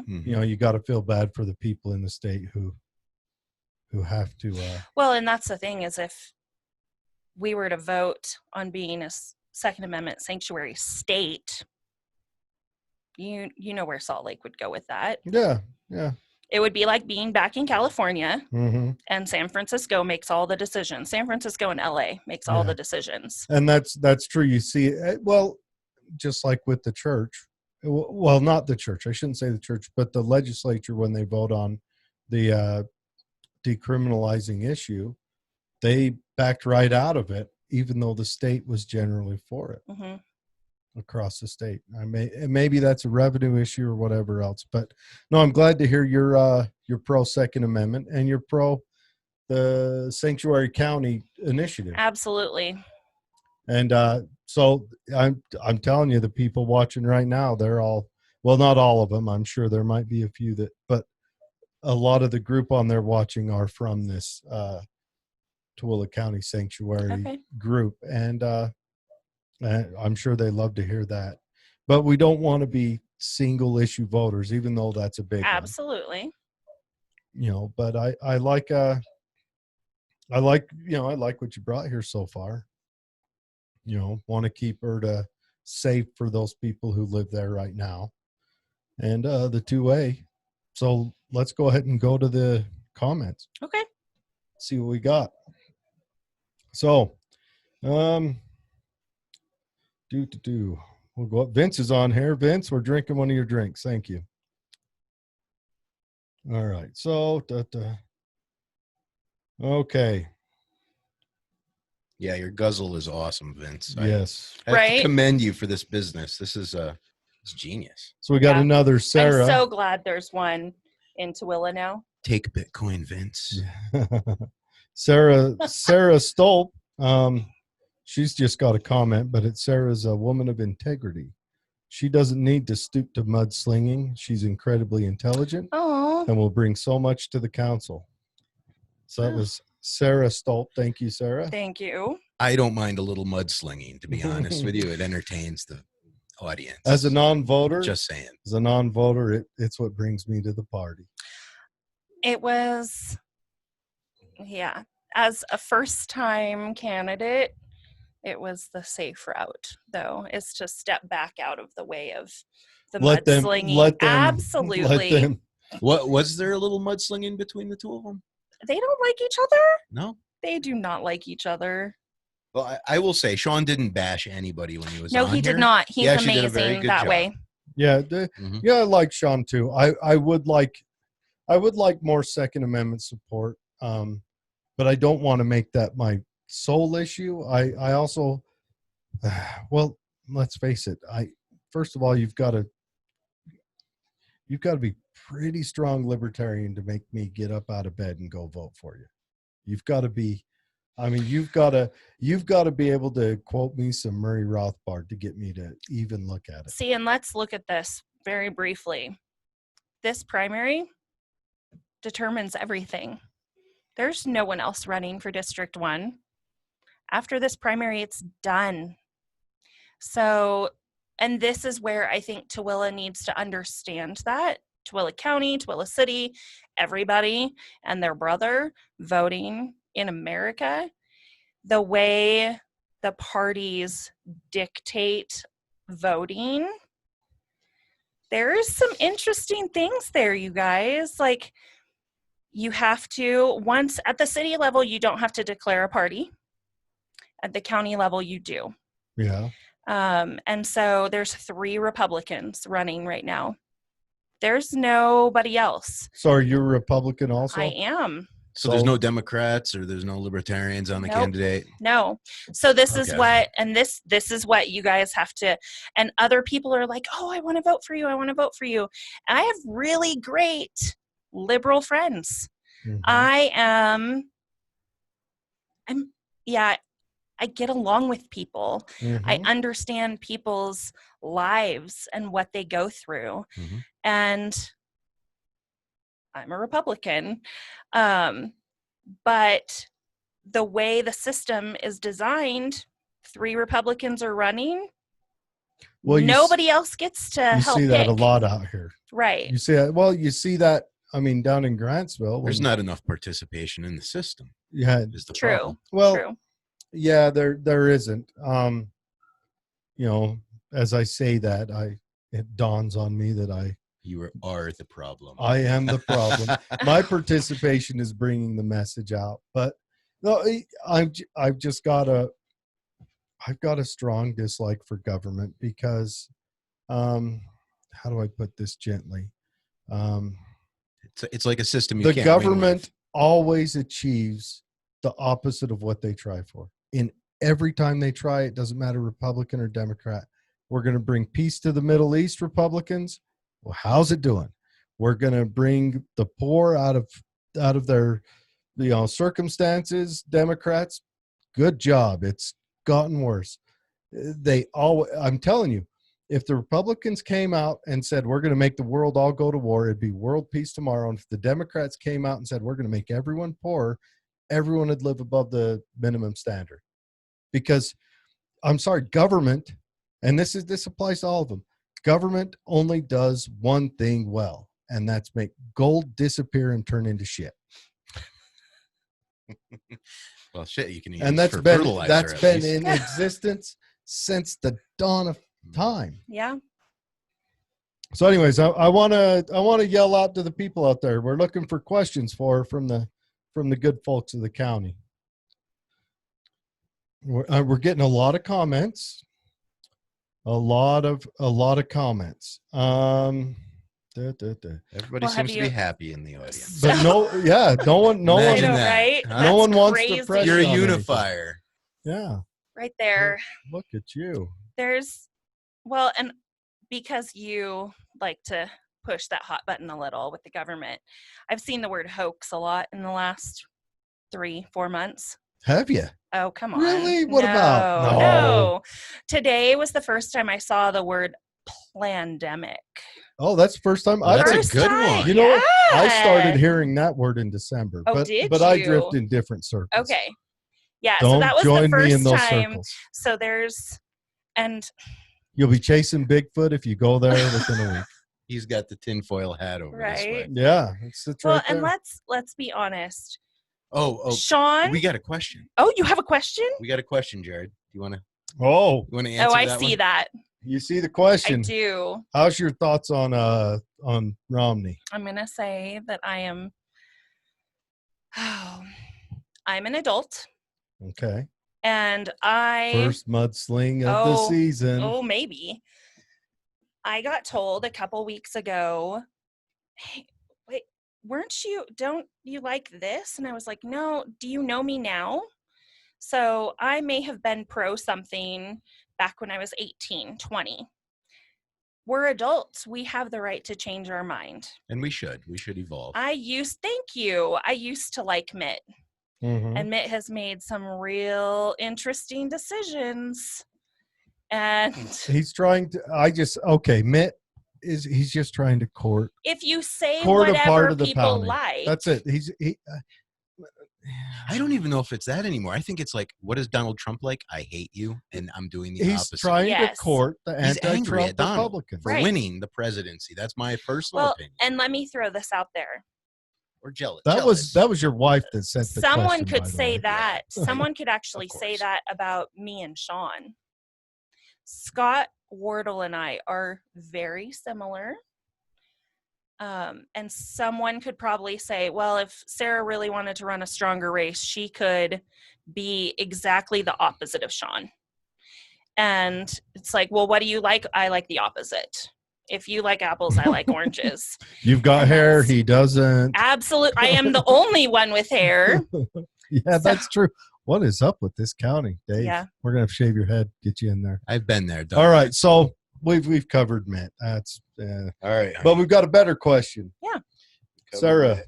you got to feel bad for the people in the state who have to. Well, and that's the thing is, if we were to vote on being a Second Amendment sanctuary state, you know where Salt Lake would go with that. Yeah. It would be like being back in California, and San Francisco makes all the decisions. San Francisco and LA makes all the decisions. And that's true. You see, well, just like with the church, well, not the church. I shouldn't say the church, but the legislature, when they vote on the decriminalizing issue, they backed right out of it, even though the state was generally for it. Across the state. Maybe that's a revenue issue or whatever else, but no, I'm glad to hear you're pro Second Amendment and you're pro the Sanctuary County initiative. Absolutely. And so I'm telling you, the people watching right now, they're all, well, not all of them. I'm sure there might be a few but a lot of the group on there watching are from this Tooele County Sanctuary group, and I'm sure they love to hear that. But we don't want to be single issue voters, even though that's a big absolutely one. But I like what you brought here so far. Want to keep Erda safe for those people who live there right now, and the 2A. So let's go ahead and go to the comments. Okay. See what we got. So, we'll go up. Vince is on here. Vince, we're drinking one of your drinks. Thank you. All right. So, okay. Yeah, your guzzle is awesome, Vince. Yes. I have to commend you for this business. This is it's genius. So we got another Sarah. I'm so glad there's one in Tooele now. Take Bitcoin, Vince. Sarah Stolp. She's just got a comment, but Sarah's a woman of integrity. She doesn't need to stoop to mudslinging. She's incredibly intelligent and will bring so much to the council. So that was Sarah Stolt. Thank you, Sarah. Thank you. I don't mind a little mudslinging, to be honest with you. It entertains the audience. As a non-voter, just saying. As a non-voter, it's what brings me to the party. It was, as a first-time candidate, it was the safe route, though, is to step back out of the way of the mudslinging. Absolutely. What was there a little mudslinging between the two of them? They don't like each other. No, they do not like each other. Well, I will say Sean didn't bash anybody when he was on No, he did not. He's amazing that way. Yeah, I like Sean too. I would like more Second Amendment support, but I don't want to make that my sole issue. I also, well, let's face it. First of all, you've got to be pretty strong libertarian to make me get up out of bed and go vote for you. You've got to be. I mean, you've got to be able to quote me some Murray Rothbard to get me to even look at it. See, and let's look at this very briefly. This primary determines everything. There's no one else running for District 1. After this primary, it's done. So, and this is where I think Tooele needs to understand that. Tooele County, Tooele City, everybody and their brother voting in America, the way the parties dictate voting, there's some interesting things there, you guys. Like, you have to, once at the city level, you don't have to declare a party. At the county level, you do. Yeah. And so there's 3 Republicans running right now. There's nobody else. So are you a Republican also? I am. So there's no Democrats or there's no Libertarians on the candidate? No. So this is what, and this is what you guys have to, and other people are like, oh, I want to vote for you. I want to vote for you. And I have really great liberal friends. Mm-hmm. I get along with people. Mm-hmm. I understand people's lives and what they go through. Mm-hmm. And I'm a Republican. But the way the system is designed, 3 Republicans are running. Well, nobody else gets to help. You see that a lot out here. Right. You see that. Well, you see that, I mean, down in Grantsville. There's not enough participation in the system. Yeah. Is the true. problem. Well, true. Yeah, there isn't. As I say that, it dawns on me that you are the problem. I am the problem. My participation is bringing the message out, but no, I've got a strong dislike for government because, how do I put this gently? It's like a system you the can't government always achieves the opposite of what they try for. In every time they try, it doesn't matter Republican or Democrat. We're going to bring peace to the Middle East, Republicans. Well, how's it doing? We're going to bring the poor out of their circumstances, Democrats. Good job. It's gotten worse. I'm telling you, if the Republicans came out and said, we're going to make the world all go to war, it'd be world peace tomorrow. And if the Democrats came out and said, we're going to make everyone poor, everyone would live above the minimum standard. Because, I'm sorry, government, and this applies to all of them, government only does one thing well, and that's make gold disappear and turn into shit. Well, shit, you can use and that's been in existence since the dawn of time. Yeah. So, anyways, I want to yell out to the people out there. We're looking for questions from the good folks of the county. We're getting a lot of comments. A lot of comments. Everybody seems to be happy in the audience. But no one, right? No one wants to press. You're a unifier. Yeah. Right there. Look at you. And because you like to push that hot button a little with the government, I've seen the word hoax a lot in the last 3-4 months. Have you? Oh, come on. Really? What about? No. Today was the first time I saw the word Plandemic. Oh, that's the first time. That's First a good time. one. You know what? I Yeah. started hearing that word in December, Oh, but did I you? drift in different circles. Okay. Yeah. Don't so that was join the me in first those time. circles. So there's, and You'll be chasing Bigfoot if you go there within a week. He's got the tinfoil hat over this way. right. Yeah, it's Well, right there. and let's be honest. Oh, Sean. we got a question. Oh, you have a question? We got a question, Jared. Do you want to Oh, answer Oh, I that see one? that. you see the I question. do. How's your thoughts on Romney? I'm going to say that I'm an adult. Okay. And First mudsling of the season. Oh, maybe. I got told a couple weeks ago, hey, wait, don't you like this? And I was like, no, do you know me now? So I may have been pro something back when I was 18, 20. We're adults. We have the right to change our mind. And we should evolve. Thank you. I used to like Mitt. Mm-hmm. And Mitt has made some real interesting decisions. And he's trying to, Mitt he's just trying to court if you say a part whatever of the people pounding. like. That's it. I don't even know if it's that anymore. I think it's like, what is Donald Trump like? I hate you, and I'm doing the opposite. He's trying to court the He's angry anti-Trump at Donald Republicans. for winning the presidency. That's my personal opinion. And let me throw this out there. Or jealous. That was your wife that sent the Someone question, could by the say way. that. Yeah. Someone could actually say that about me and Sean. Scott Wardle and I are very similar. And someone could probably say, well, if Sarah really wanted to run a stronger race, she could be exactly the opposite of Sean. And it's like, well, what do you like? I like the opposite. If you like apples, I like oranges. You've got hair, he doesn't. Absolutely. I am the only one with hair. Yeah, that's true. What is up with this county, Dave? Yeah. We're going to have to shave your head, get you in there. I've been there. All right, so we've covered Mitt. That's all right. But we've got a better question. Yeah. Sarah,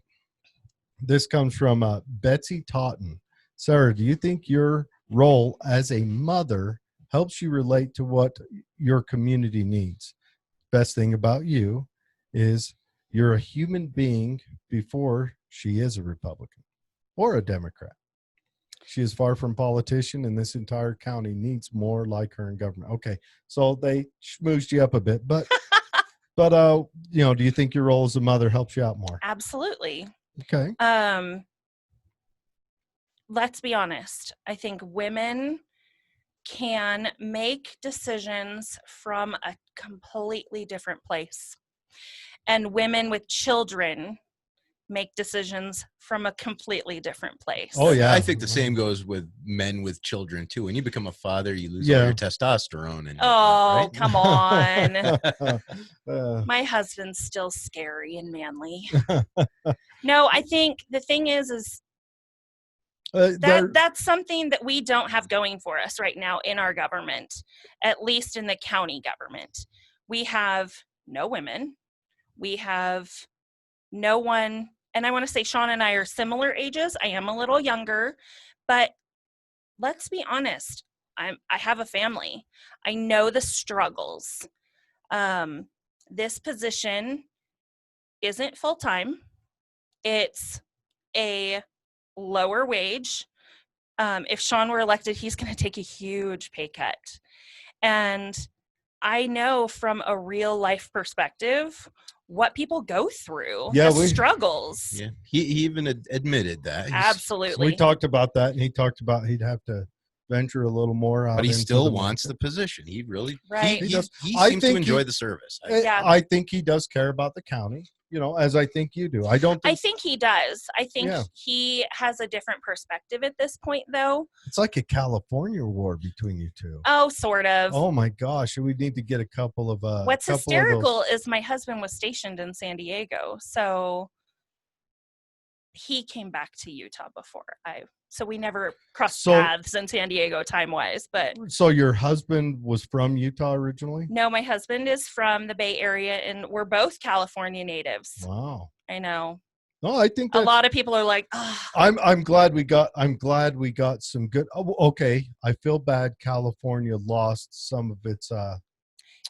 this comes from Betsy Totten. Sarah, do you think your role as a mother helps you relate to what your community needs? Best thing about you is you're a human being before she is a Republican or a Democrat. She is far from politician, and this entire county needs more like her in government. Okay, so they schmoozed you up a bit, but do you think your role as a mother helps you out more? Absolutely. Okay. Let's be honest. I think women can make decisions from a completely different place. And women with children make decisions from a completely different place. Oh, yeah. I think the same goes with men with children, too. When you become a father, you lose all your testosterone. And right? Come on. My husband's still scary and manly. No, I think the thing is that's something that we don't have going for us right now in our government, at least in the county government. We have no women. We have no one, and I want to say Sean and I are similar ages. I am a little younger, but let's be honest. I have a family. I know the struggles. This position isn't full-time. It's a lower wage. If Sean were elected, he's going to take a huge pay cut. And I know from a real life perspective what people go through, the struggles. Yeah, he even admitted that. Absolutely. So we talked about that, and he talked about he'd have to venture a little more out. But he still wants the position. He really, he seems to enjoy the service. I think he does care about the county. As I think you do. I think he does. I think he has a different perspective at this point, though. It's like a California war between you two. Oh, sort of. Oh, my gosh. We need to get a couple of... What's hysterical is my husband was stationed in San Diego, so he came back to Utah before so we never crossed paths in San Diego time-wise. But so your husband was from Utah originally? No, my husband is from the Bay Area, and we're both California natives. Wow. I know. No, I think a lot of people are like, oh. I'm glad we got some good. Oh, okay, I feel bad. California lost some of its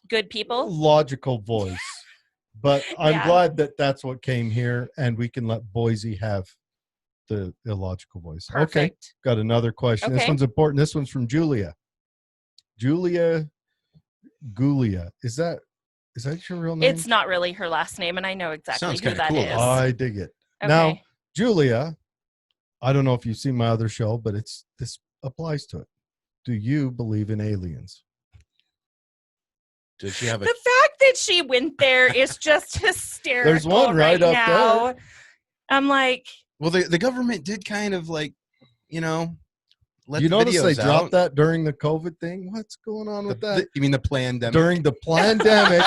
good people. logical voice. But I'm Yeah. glad that that's what came here, and we can let Boise have the illogical voice. Okay, Perfect. got another question. This Okay. one's important. This one's from Julia. Julia Gulia. Is that your real name? It's not really her last name, and I know exactly Sounds who kinda that cool, is. though. I dig it. Okay. Now, Julia, I don't know if you've seen my other show, but this applies to it. Do you believe in aliens? Does she have a The fact that she went there is just hysterical. There's one right up now. there. I'm like, well, the government did kind of like, let You the notice they videos dropped out. that during the COVID thing? What's going on with that? You mean the pandemic? During the pandemic,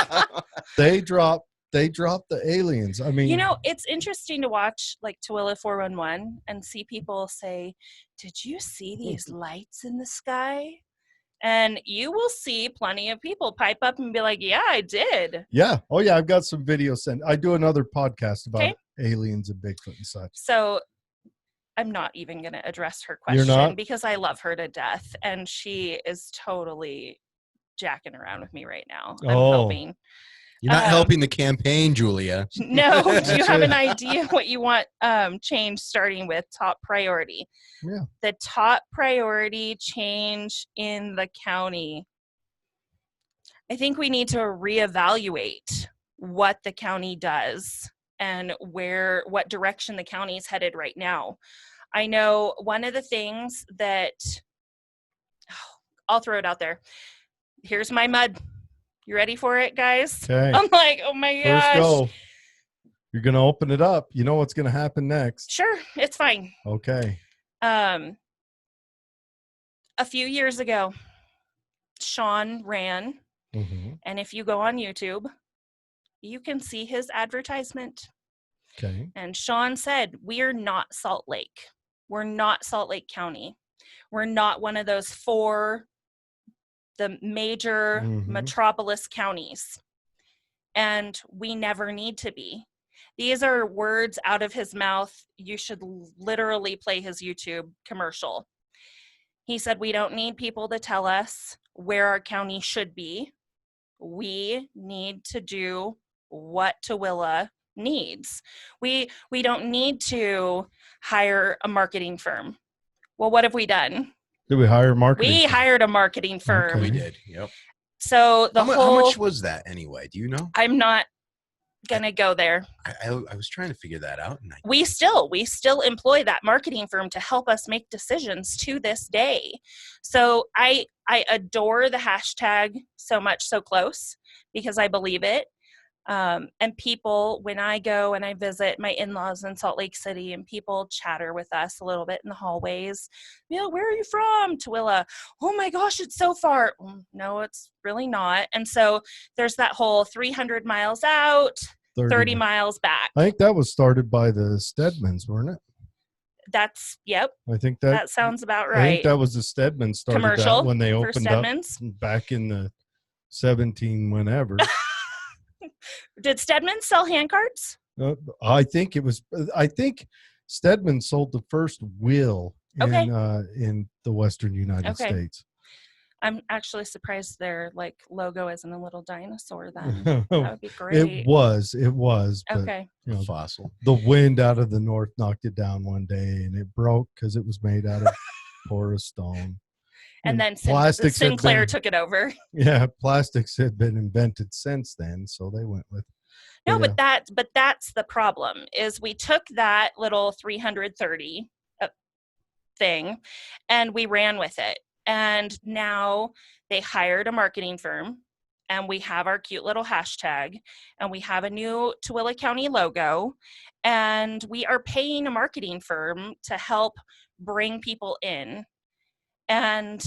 they dropped the aliens. I mean, it's interesting to watch like Tooele 411 and see people say, "Did you see these lights in the sky?" And you will see plenty of people pipe up and be like, "Yeah, I did." yeah. Oh, yeah. I've got some videos sent. I do another podcast about Okay. aliens and Bigfoot and such. So I'm not even going to address her You're question not? because I love her to death. And she is totally jacking around with me right now. I'm helping. You're not helping the campaign, Julia. No. Do you That's have an it. idea what you want change starting with top priority? Yeah. The top priority change in the county. I think we need to reevaluate what the county does and what direction the county is headed right now. I know one of the things that, I'll throw it out there. Here's my mud. You ready for it, guys? Okay. I'm like, oh my gosh. First go. You're going to open it up. You know what's going to happen next. Sure, it's fine. Okay. A few years ago, Sean ran, and if you go on YouTube, you can see his advertisement. Okay. And Sean said, "We are not Salt Lake. We're not Salt Lake County. We're not one of those 4 the major metropolis counties. And we never need to be." These are words out of his mouth. You should literally play his YouTube commercial. He said, "We don't need people to tell us where our county should be. We need to do what Tooele needs. We don't need to hire a marketing firm." Well, what have we done? Did we hire a marketing We firm? hired a marketing firm. Okay. We did. Yep. So How much was that anyway? Do you know? I'm not gonna go there. I was trying to figure that out. And We still employ that marketing firm to help us make decisions to this day. So I adore the hashtag So Much So Close because I believe it. And people, when I go and I visit my in-laws in Salt Lake City and people chatter with us a little bit in the hallways, "Where are you from?" Tooele. "Oh my gosh, it's so far." No, it's really not. And so there's that whole 300 miles out, 30 miles back. I think that was started by the Stedmans, weren't it? That's, yep. I think That sounds about right. I think that was the Stedmans started Commercial that when they for opened up Stedmans? back in the 17 whenever. Did Stedman sell handcarts? I think Stedman sold the first wheel in the Western United States. I'm actually surprised their logo isn't a little dinosaur then. That would be great. It was. But, Okay. Fossil. The wind out of the north knocked it down one day and it broke because it was made out of porous stone. And then plastics Sinclair took it over. Yeah, plastics had been invented since then, so they went with. No, but that's the problem is we took that little 330 thing and we ran with it. And now they hired a marketing firm and we have our cute little hashtag and we have a new Tooele County logo and we are paying a marketing firm to help bring people in. And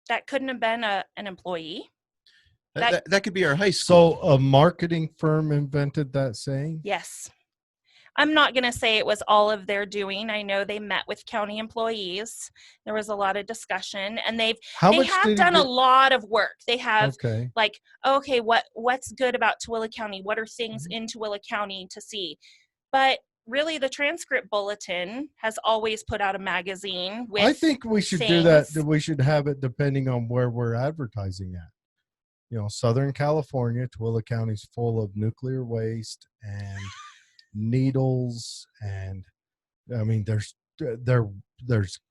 that couldn't have been an employee. That could be our high school. So a marketing firm invented that saying? Yes. I'm not going to say it was all of their doing. I know they met with county employees. There was a lot of discussion and they have done a lot of work. They have what's good about Tooele County? What are things in Tooele County to see? But really the transcript bulletin has always put out a magazine with I think we should do that. We should have it depending on where we're advertising at. Southern California, Tooele County is full of nuclear waste and needles, and I mean, there's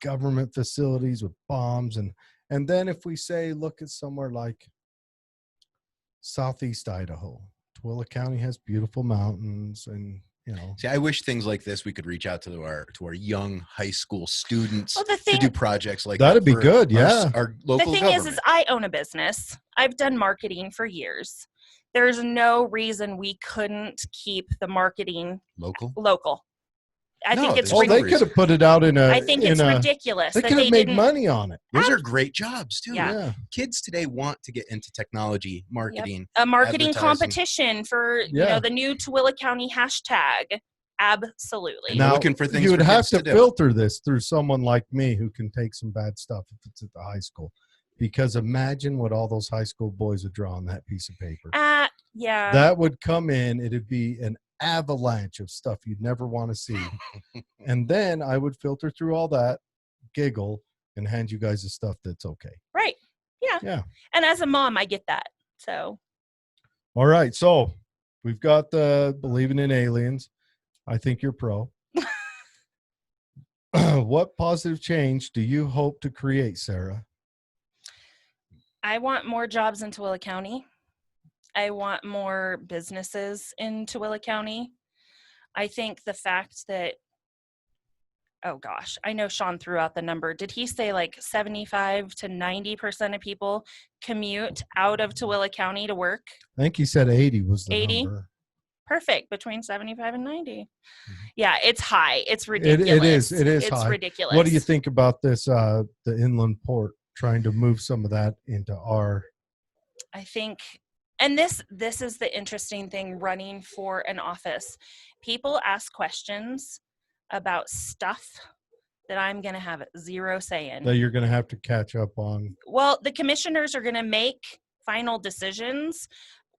government facilities with bombs, and then if we say look at somewhere like Southeast Idaho, Tooele County has beautiful mountains, and See, I wish things like this we could reach out to our young high school students Well, to do projects like that'd that be good. Yeah. Our local the thing government. is I own a business. I've done marketing for years. There's no reason we couldn't keep the marketing local. I think it's they could have put it out in a. I think it's ridiculous. They could have made money on it. Those are great jobs too. Yeah. Kids today want to get into technology, marketing, a marketing competition for the new Tooele County hashtag. Absolutely. Now, looking for things you would have to do. filter this through someone like me who can take some bad stuff if it's at the high school. Because imagine what all those high school boys would draw on that piece of paper. Yeah. That would come in. It'd be an avalanche of stuff you'd never want to see. And then I would filter through all that, giggle, and hand you guys the stuff that's okay. Right. Yeah. Yeah. And as a mom, I get that. So. All right. So we've got the believing in aliens. I think you're pro. What positive change do you hope to create, Sarah? I want more jobs in Tooele County. I want more businesses in Tooele County. I think the fact that, oh gosh, I know Sean threw out the number. Did he say like 75 to 90% of people commute out of Tooele County to work? I think he said 80 was the 80? number. Perfect, between 75 and 90. Mm-hmm. Yeah, it's high. It's ridiculous. It is it's high. Ridiculous. What do you think about this, the inland port, trying to move some of that into our... I think... And this is the interesting thing running for an office. People ask questions about stuff that I'm going to have zero say in. That you're going to have to catch up on. Well, the commissioners are going to make final decisions.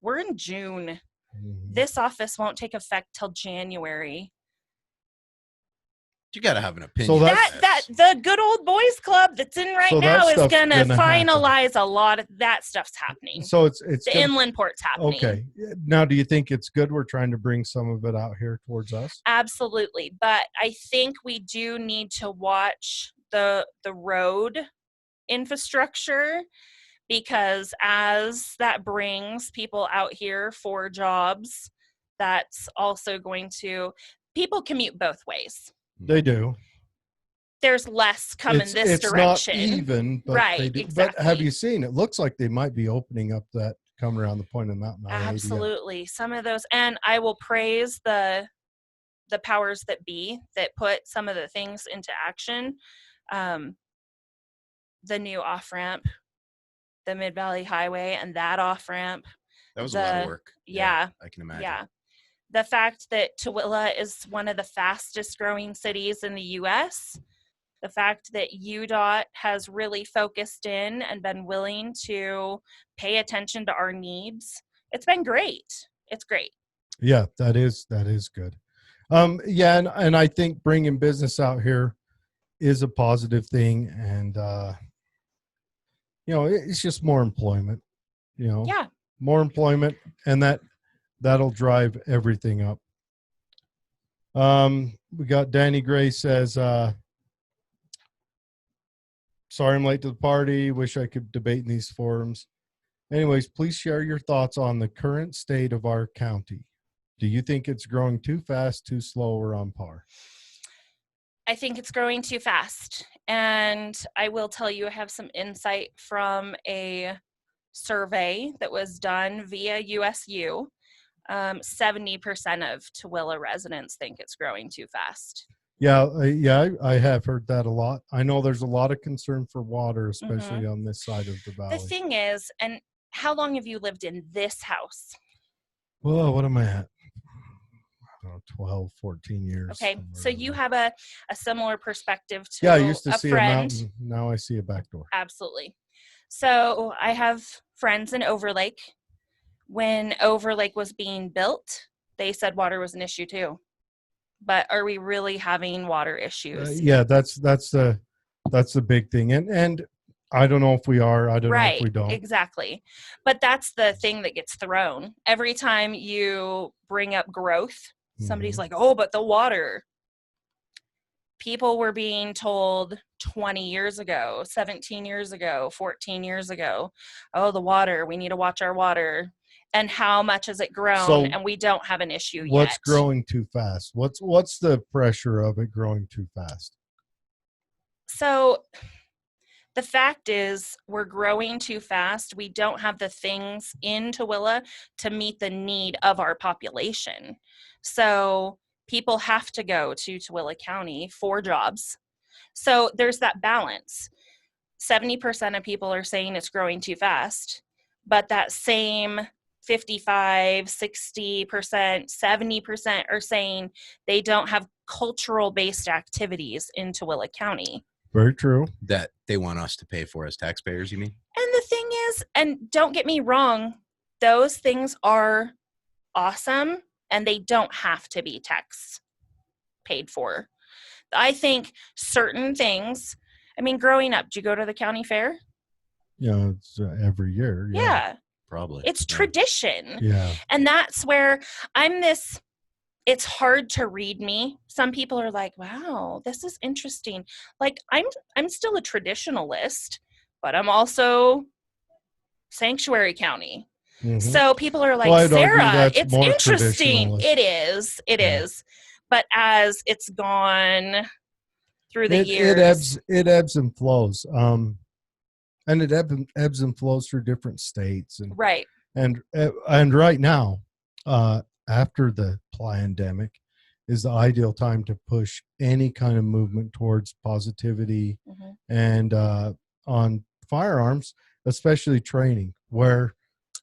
We're in June. Mm-hmm. This office won't take effect till January. You got to have an opinion. So that the good old boys club that's in right now is going to finalize a lot of that stuff's happening. So it's the inland port's happening. Okay. Now, do you think it's good we're trying to bring some of it out here towards us? Absolutely. But I think we do need to watch the road infrastructure, because as that brings people out here for jobs, that's also going to, people commute both ways. They do. There's less coming this direction. It's not even, but right, they do. Exactly. But have you seen? It looks like they might be opening up that come around the point of the mountain. Absolutely. Some of those, and I will praise the powers that be that put some of the things into action. The new off-ramp, the Mid-Valley Highway, and that off-ramp. That was a lot of work. Yeah. I can imagine. Yeah. The fact that Tooele is one of the fastest growing cities in the U.S., the fact that UDOT has really focused in and been willing to pay attention to our needs, it's been great. It's great. Yeah, that is good. Yeah, and I think bringing business out here is a positive thing, and it's just more employment. Yeah. More employment, and that'll drive everything up. We got Danny Gray says, sorry I'm late to the party. Wish I could debate in these forums. Anyways, please share your thoughts on the current state of our county. Do you think it's growing too fast, too slow, or on par? I think it's growing too fast. And I will tell you, I have some insight from a survey that was done via USU. 70% of Tooele residents think it's growing too fast. Yeah, I have heard that a lot. I know there's a lot of concern for water, especially on this side of the valley. The thing is, and how long have you lived in this house? Well, what am I at? I don't know, 12, 14 years. Okay, so you have a similar perspective to I used to see friend. a mountain. Now I see a back door. Absolutely. So I have friends in Overlake. When Overlake was being built, they said water was an issue too. But are we really having water issues? Yeah, that's the big thing. And I don't know if we are. I don't know if we don't. Exactly. But that's the thing that gets thrown. Every time you bring up growth, somebody's like, oh, but the water. People were being told 20 years ago, 17 years ago, 14 years ago, oh, the water, we need to watch our water. And how much has it grown? And we don't have an issue yet. What's growing too fast? What's the pressure of it growing too fast? So the fact is we're growing too fast. We don't have the things in Tooele to meet the need of our population. So people have to go to Tooele County for jobs. So there's that balance. 70% of people are saying it's growing too fast, but that same 55, 60%, 70% are saying they don't have cultural-based activities in Tooele County. Very true. That they want us to pay for as taxpayers, you mean? And the thing is, and don't get me wrong, those things are awesome and they don't have to be tax paid for. I think certain things, I mean, growing up, did you go to the county fair? Yeah, it's every year. Yeah. Probably. It's tradition. Yeah. And that's where it's hard to read me. Some people are like, wow, this is interesting. Like I'm still a traditionalist, but I'm also sanctuary county. Mm-hmm. So people are like, Sarah, it's interesting. It is. But as it's gone through the years. It ebbs and flows. And it ebbs and flows through different states. And, right. And right now, after the pandemic, is the ideal time to push any kind of movement towards positivity and on firearms, especially training, where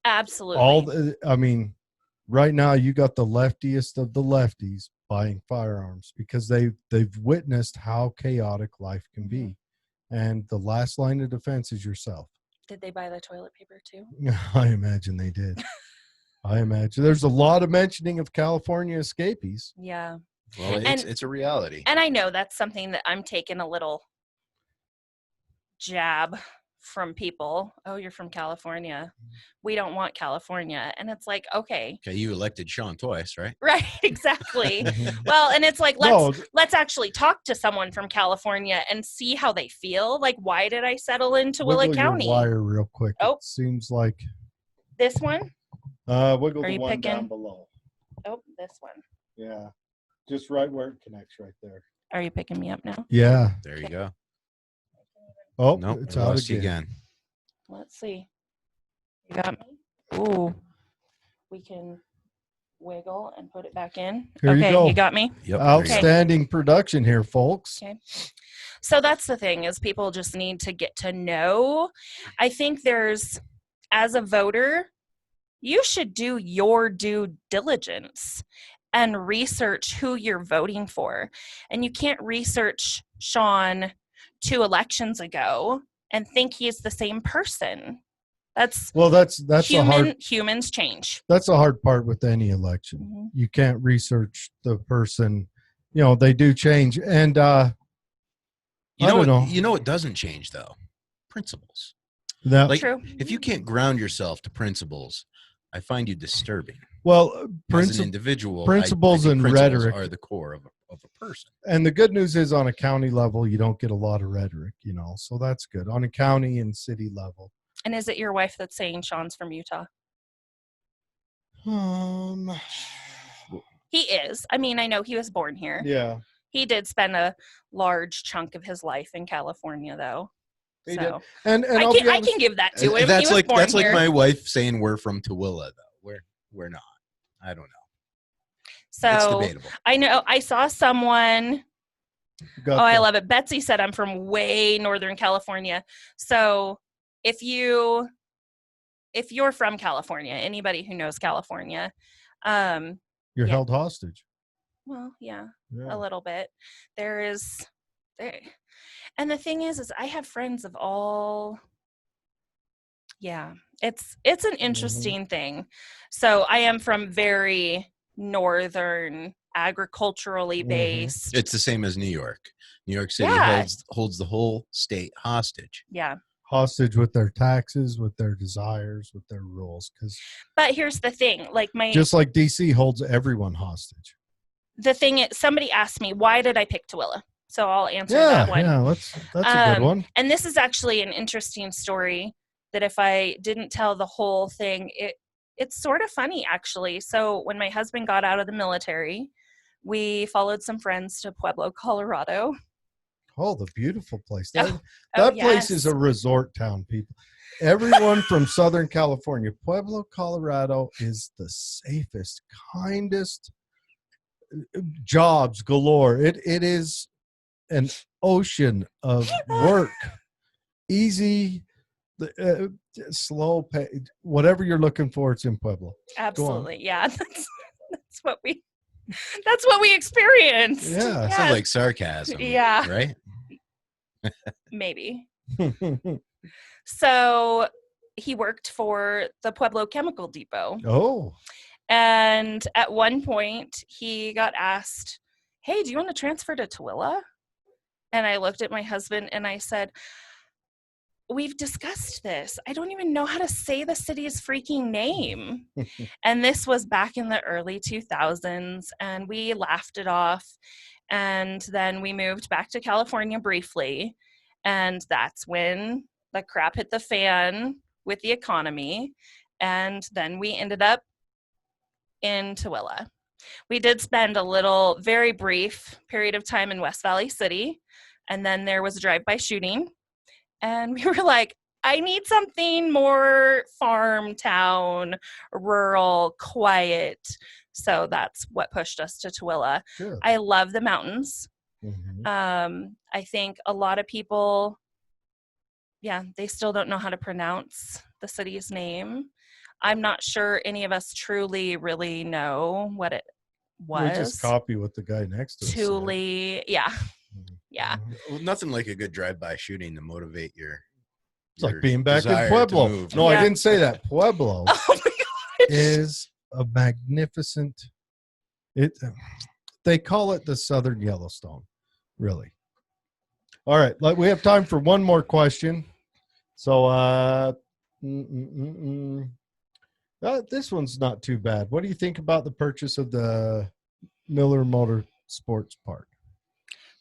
absolutely right now you got the leftiest of the lefties buying firearms because they've witnessed how chaotic life can be. And the last line of defense is yourself. Did they buy the toilet paper too? I imagine they did. I imagine there's a lot of mentioning of California escapees. Yeah. Well, it's a reality. And I know that's something that I'm taking a little jab from people. Oh, you're from California. We don't want California. And it's like, okay. Okay, you elected Sean twice, right? Right, exactly. Well, and it's like, let's actually talk to someone from California and see how they feel. Like, why did I settle in Tooele County? Your wire real quick. Oh. It seems like. This one? Wiggle the one down below. Oh, this one. Yeah. Just right where it connects right there. Are you picking me up now? Yeah. There you go. Oh, nope, it's out again. Let's see. You got me? Ooh. We can wiggle and put it back in. Here you go. You got me? Yep. Outstanding production here, folks. Okay. So that's the thing is people just need to get to know. I think as a voter, you should do your due diligence and research who you're voting for. And you can't research Sean 2 elections ago and think he's the same person. That's humans change. That's a hard part with any election. You can't research the person. They do change. And you know what doesn't change though? Principles. True. If you can't ground yourself to principles, I find you disturbing. Well, as an individual, principles and principles rhetoric are the core of a person. And the good news is on a county level, you don't get a lot of rhetoric, so that's good. On a county and city level. And is it your wife that's saying Sean's from Utah? He is. I know he was born here. Yeah. He did spend a large chunk of his life in California, though. He did. And I can give that to him. That's like here. my wife saying we're from Tooele, though. We're not. I don't know. So it's debatable. I know I saw someone. I love it. Betsy said I'm from way Northern California. So if you're from California, anybody who knows California, you're held hostage. Well, yeah, a little bit. And the thing is I have friends of all. Yeah, it's an interesting thing. So I am from very northern, agriculturally based. It's the same as New York. New York City holds the whole state hostage. Yeah. hostage with their taxes, with their desires, with their rules. But here's the thing, like just like DC holds everyone hostage. The thing is, somebody asked me, why did I pick Tooele? So I'll answer that one. Yeah, that's a good one. And this is actually an interesting story that if I didn't tell the whole thing, it's sort of funny, actually. So when my husband got out of the military, we followed some friends to Pueblo, Colorado. Oh, the beautiful place. That place is a resort town, people. Everyone from Southern California, Pueblo, Colorado is the safest, kindest, jobs galore. It is an ocean of work. Easy, slow pay, whatever you're looking for, it's in Pueblo. Absolutely. Yeah. That's what we experienced. Yeah. Sounds like sarcasm. Yeah. Right? Maybe. So he worked for the Pueblo Chemical Depot. Oh. And at one point he got asked, hey, do you want to transfer to Tooele? And I looked at my husband and I said, we've discussed this. I don't even know how to say the city's freaking name. And this was back in the early 2000s, and we laughed it off. And then we moved back to California briefly. And that's when the crap hit the fan with the economy. And then we ended up in Tooele. We did spend a little, very brief period of time in West Valley City. And then there was a drive-by shooting. And we were like, I need something more farm town, rural, quiet. So that's what pushed us to Tooele. Good. I love the mountains. Mm-hmm. I think a lot of people, they still don't know how to pronounce the city's name. I'm not sure any of us truly really know what it was. We just copy what the guy next to us Tooele, yeah. Yeah. Well, nothing like a good drive-by shooting to motivate your. It's like being back in Pueblo. No, I didn't say that. Pueblo is a magnificent. They call it the Southern Yellowstone, really. All right, we have time for one more question. So, this one's not too bad. What do you think about the purchase of the Miller Motor Sports Park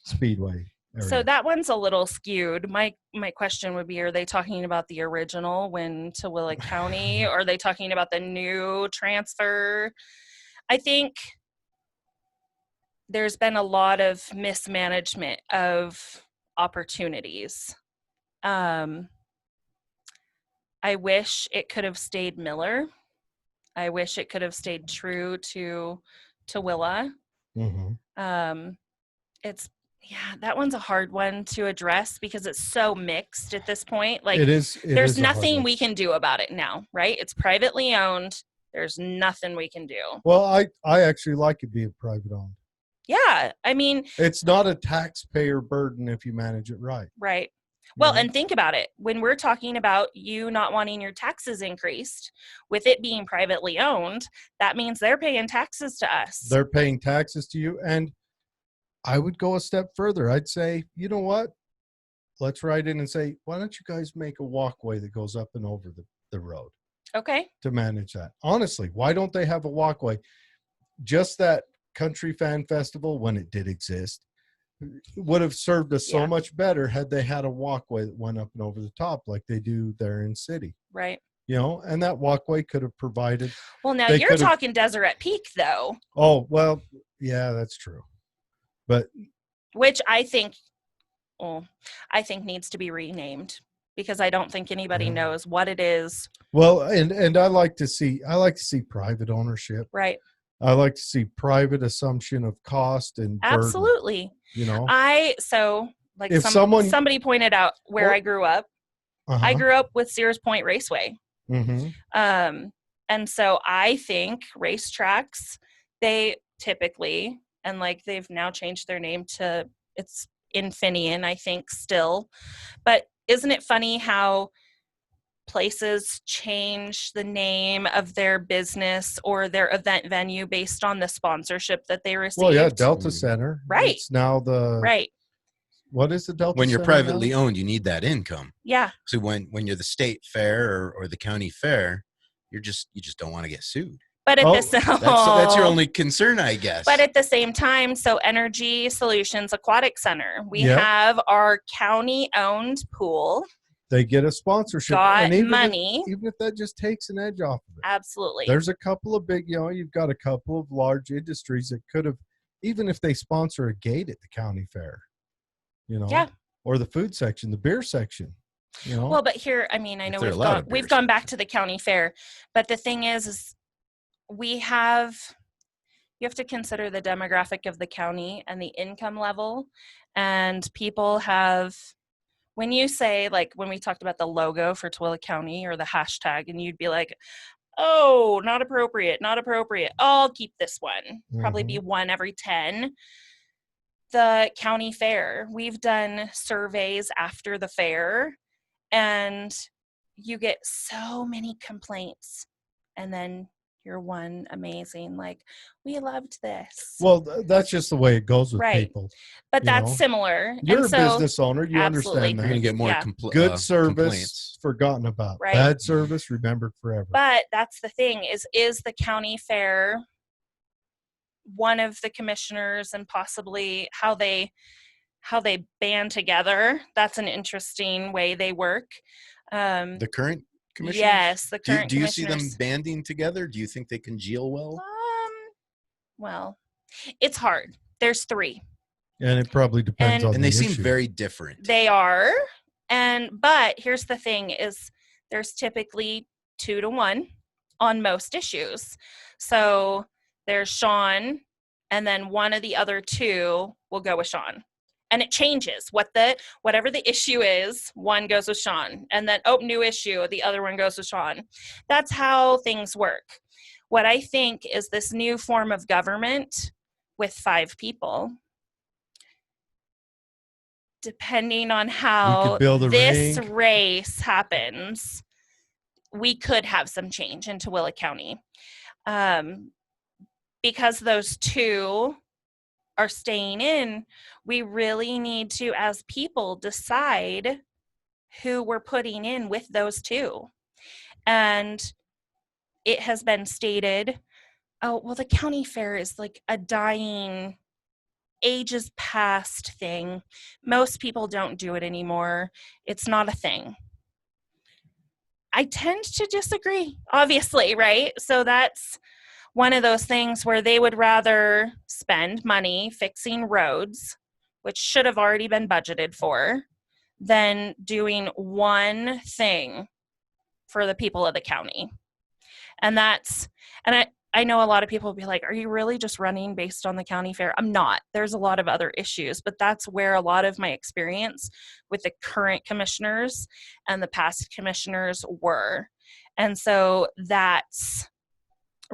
Speedway area? So that one's a little skewed. My question would be, are they talking about the original when Tooele County, or are they talking about the new transfer? I think there's been a lot of mismanagement of opportunities. I wish it could have stayed Miller. I wish it could have stayed true to Tooele. Mm-hmm. That one's a hard one to address because it's so mixed at this point. Like, there's nothing we can do about it now, right? It's privately owned. There's nothing we can do. Well, I actually like it being private owned. Yeah. I mean, it's not a taxpayer burden if you manage it right. Right. Well, and think about it. When we're talking about you not wanting your taxes increased, with it being privately owned, that means they're paying taxes to us. They're paying taxes to you. And I would go a step further. I'd say, you know what? Let's write in and say, why don't you guys make a walkway that goes up and over the road? Okay. To manage that. Honestly, why don't they have a walkway? Just that Country Fan Festival, when it did exist, would have served us so much better had they had a walkway that went up and over the top like they do there in city. Right. And that walkway could have provided. Well, now you're talking Deseret Peak, though. Oh, well, yeah, that's true. But which I think needs to be renamed because I don't think anybody knows what it is. Well, and I like to see private ownership. Right. I like to see private assumption of cost and absolutely. Burden, if somebody pointed out where I grew up. I grew up with Sears Point Raceway. Mm-hmm. And so I think racetracks, they typically, and like they've now changed their name to, it's Infineon, I think still. But isn't it funny how places change the name of their business or their event venue based on the sponsorship that they received? Well, yeah, Delta Center. Right. It's now the... Right. what is the Delta when you're Center privately now? owned, you need that income. Yeah. So when you're the state fair or the county fair, you just don't want to get sued. But at that's your only concern, I guess. But at the same time, so Energy Solutions Aquatic Center, we have our county-owned pool. They get a sponsorship. Got money. Even if that just takes an edge off of it. Absolutely. There's a couple of big, you've got a couple of large industries that could have, even if they sponsor a gate at the county fair, or the food section, the beer section. Well, but here, I mean, I know we've gone back to the county fair, but the thing is you have to consider the demographic of the county and the income level, and people have, when you say, like, when we talked about the logo for Tooele County or the hashtag, and you'd be like, oh, not appropriate, I'll keep this one. Probably be 1 every 10. The county fair, we've done surveys after the fair, and you get so many complaints, and then you're one amazing, like, we loved this. Well, that's just the way it goes with people. But that's similar. You're a business owner. You understand that. You're going to get more good service, complaints. Forgotten about. Right. Bad service, remembered forever. But that's the thing, is the county fair one of the commissioners, and possibly how they band together? That's an interesting way they work. The current commissioners? Yes, the current do you see them banding together? Do you think they congeal well? Well, it's hard. There's 3. And it probably depends on and the they issue. Seem very different. They are. But here's the thing, is there's typically 2 to 1 on most issues. So there's Sean, and then one of the other 2 will go with Sean. And it changes. Whatever the issue is, one goes with Sean. And then, new issue, the other one goes with Sean. That's how things work. What I think is this new form of government with 5 people, depending on how this race happens, we could have some change in Tooele County. Because those 2 are staying in, we really need to, as people, decide who we're putting in with those 2. And it has been stated, the county fair is like a dying, ages past thing. Most people don't do it anymore. It's not a thing. I tend to disagree, obviously, right? So that's one of those things where they would rather spend money fixing roads, which should have already been budgeted for, than doing one thing for the people of the county. And I know a lot of people will be like, are you really just running based on the county fair? I'm not. There's a lot of other issues, but that's where a lot of my experience with the current commissioners and the past commissioners were. And so that's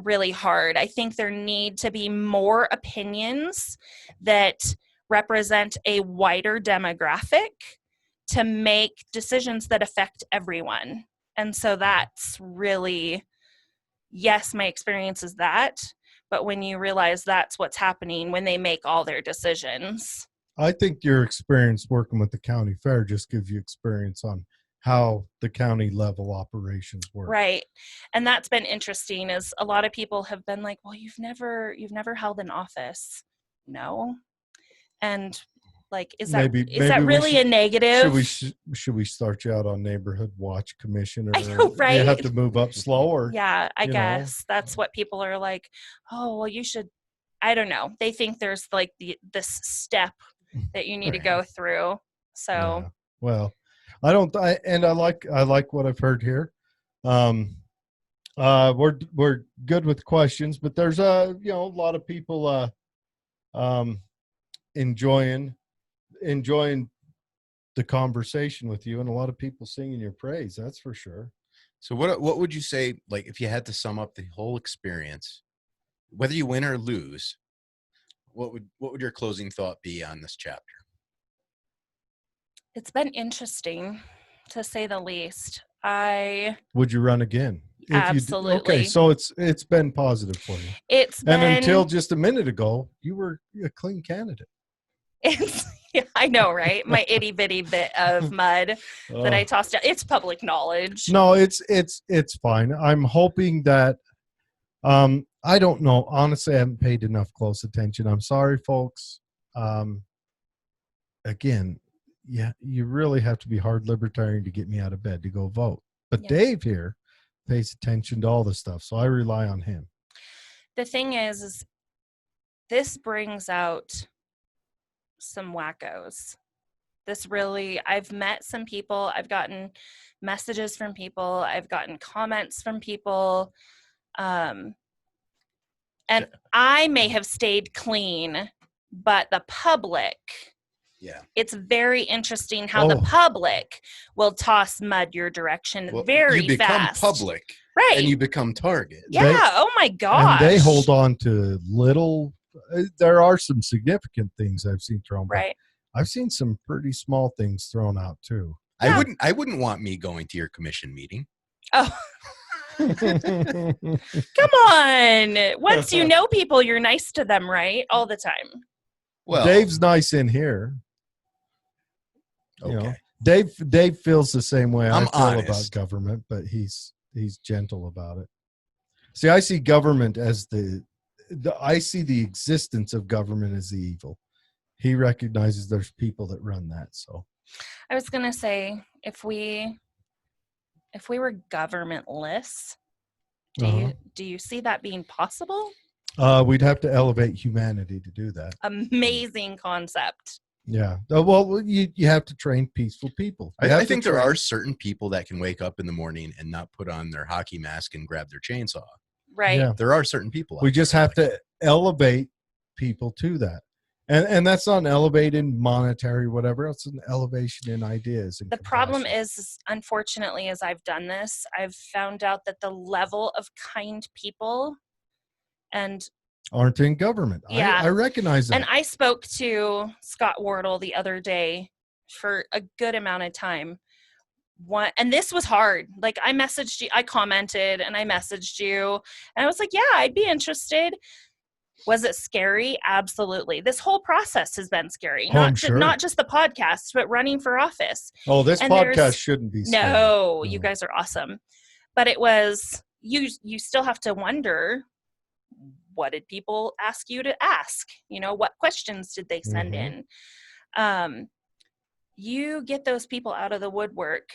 really hard. I think there need to be more opinions that represent a wider demographic to make decisions that affect everyone. And so that's really, yes, my experience is that, but when you realize that's what's happening when they make all their decisions. I think your experience working with the county fair just gives you experience on how the county level operations work. Right. And that's been interesting, is a lot of people have been like, well, you've never held an office. No. And like, is that really a negative? Should we start you out on neighborhood watch commission, or I know, right? You have to move up slower? Yeah, I guess that's what people are like, oh, well, you should, I don't know. They think there's like this step that you need to go through. So, yeah. Well, I like what I've heard here. We're good with questions, but there's a lot of people enjoying the conversation with you, and a lot of people singing your praise. That's for sure. So what would you say, like, if you had to sum up the whole experience, whether you win or lose, what would your closing thought be on this chapter? It's been interesting, to say the least. Would you run again? Absolutely. Okay, so it's been positive for you. And until just a minute ago, you were a clean candidate. Yeah, I know, right? My itty bitty bit of mud that I tossed out. It's public knowledge. No, it's fine. I'm hoping that I don't know. Honestly, I haven't paid enough close attention. I'm sorry, folks. Again, yeah, you really have to be hard libertarian to get me out of bed to go vote. But Yeah. Dave here pays attention to all the stuff, so I rely on him. The thing is this brings out some wackos. I've met some people, I've gotten messages from people, I've gotten comments from people, and I may have stayed clean, but the public, it's very interesting how the public will toss mud your direction very you become fast. Public, right? And you become target. Yeah. Oh my gosh. And they hold on to little. There are some significant things I've seen thrown. Right. I've seen some pretty small things thrown out too. Yeah. I wouldn't want me going to your commission meeting. Oh. Come on. Once you know people, you're nice to them, right? All the time. Well, Dave's nice in here. Okay. You know, Dave feels the same way I feel honest about government, but he's gentle about it. See, I see government as I see the existence of government as the evil. He recognizes there's people that run that. So I was going to say, if we were governmentless, do you see that being possible? We'd have to elevate humanity to do that. Amazing concept. Yeah. Well, you have to train peaceful people. I think there are certain people that can wake up in the morning and not put on their hockey mask and grab their chainsaw. Right. Yeah. There are certain people. We just have to elevate people to that. And that's not an elevate in monetary, whatever else, an elevation in ideas. The problem is, unfortunately, as I've done this, I've found out that the level of kind people aren't in government. Yeah. I recognize that. And I spoke to Scott Wardle the other day for a good amount of time. And this was hard. Like, I messaged you, I commented and I messaged you and I was like, yeah, I'd be interested. Was it scary? Absolutely. This whole process has been scary. Not just the podcast, but running for office. Oh, this podcast shouldn't be scary. No, you guys are awesome. But it was, you still have to wonder, what did people ask you to ask? You know, what questions did they send in? You get those people out of the woodwork.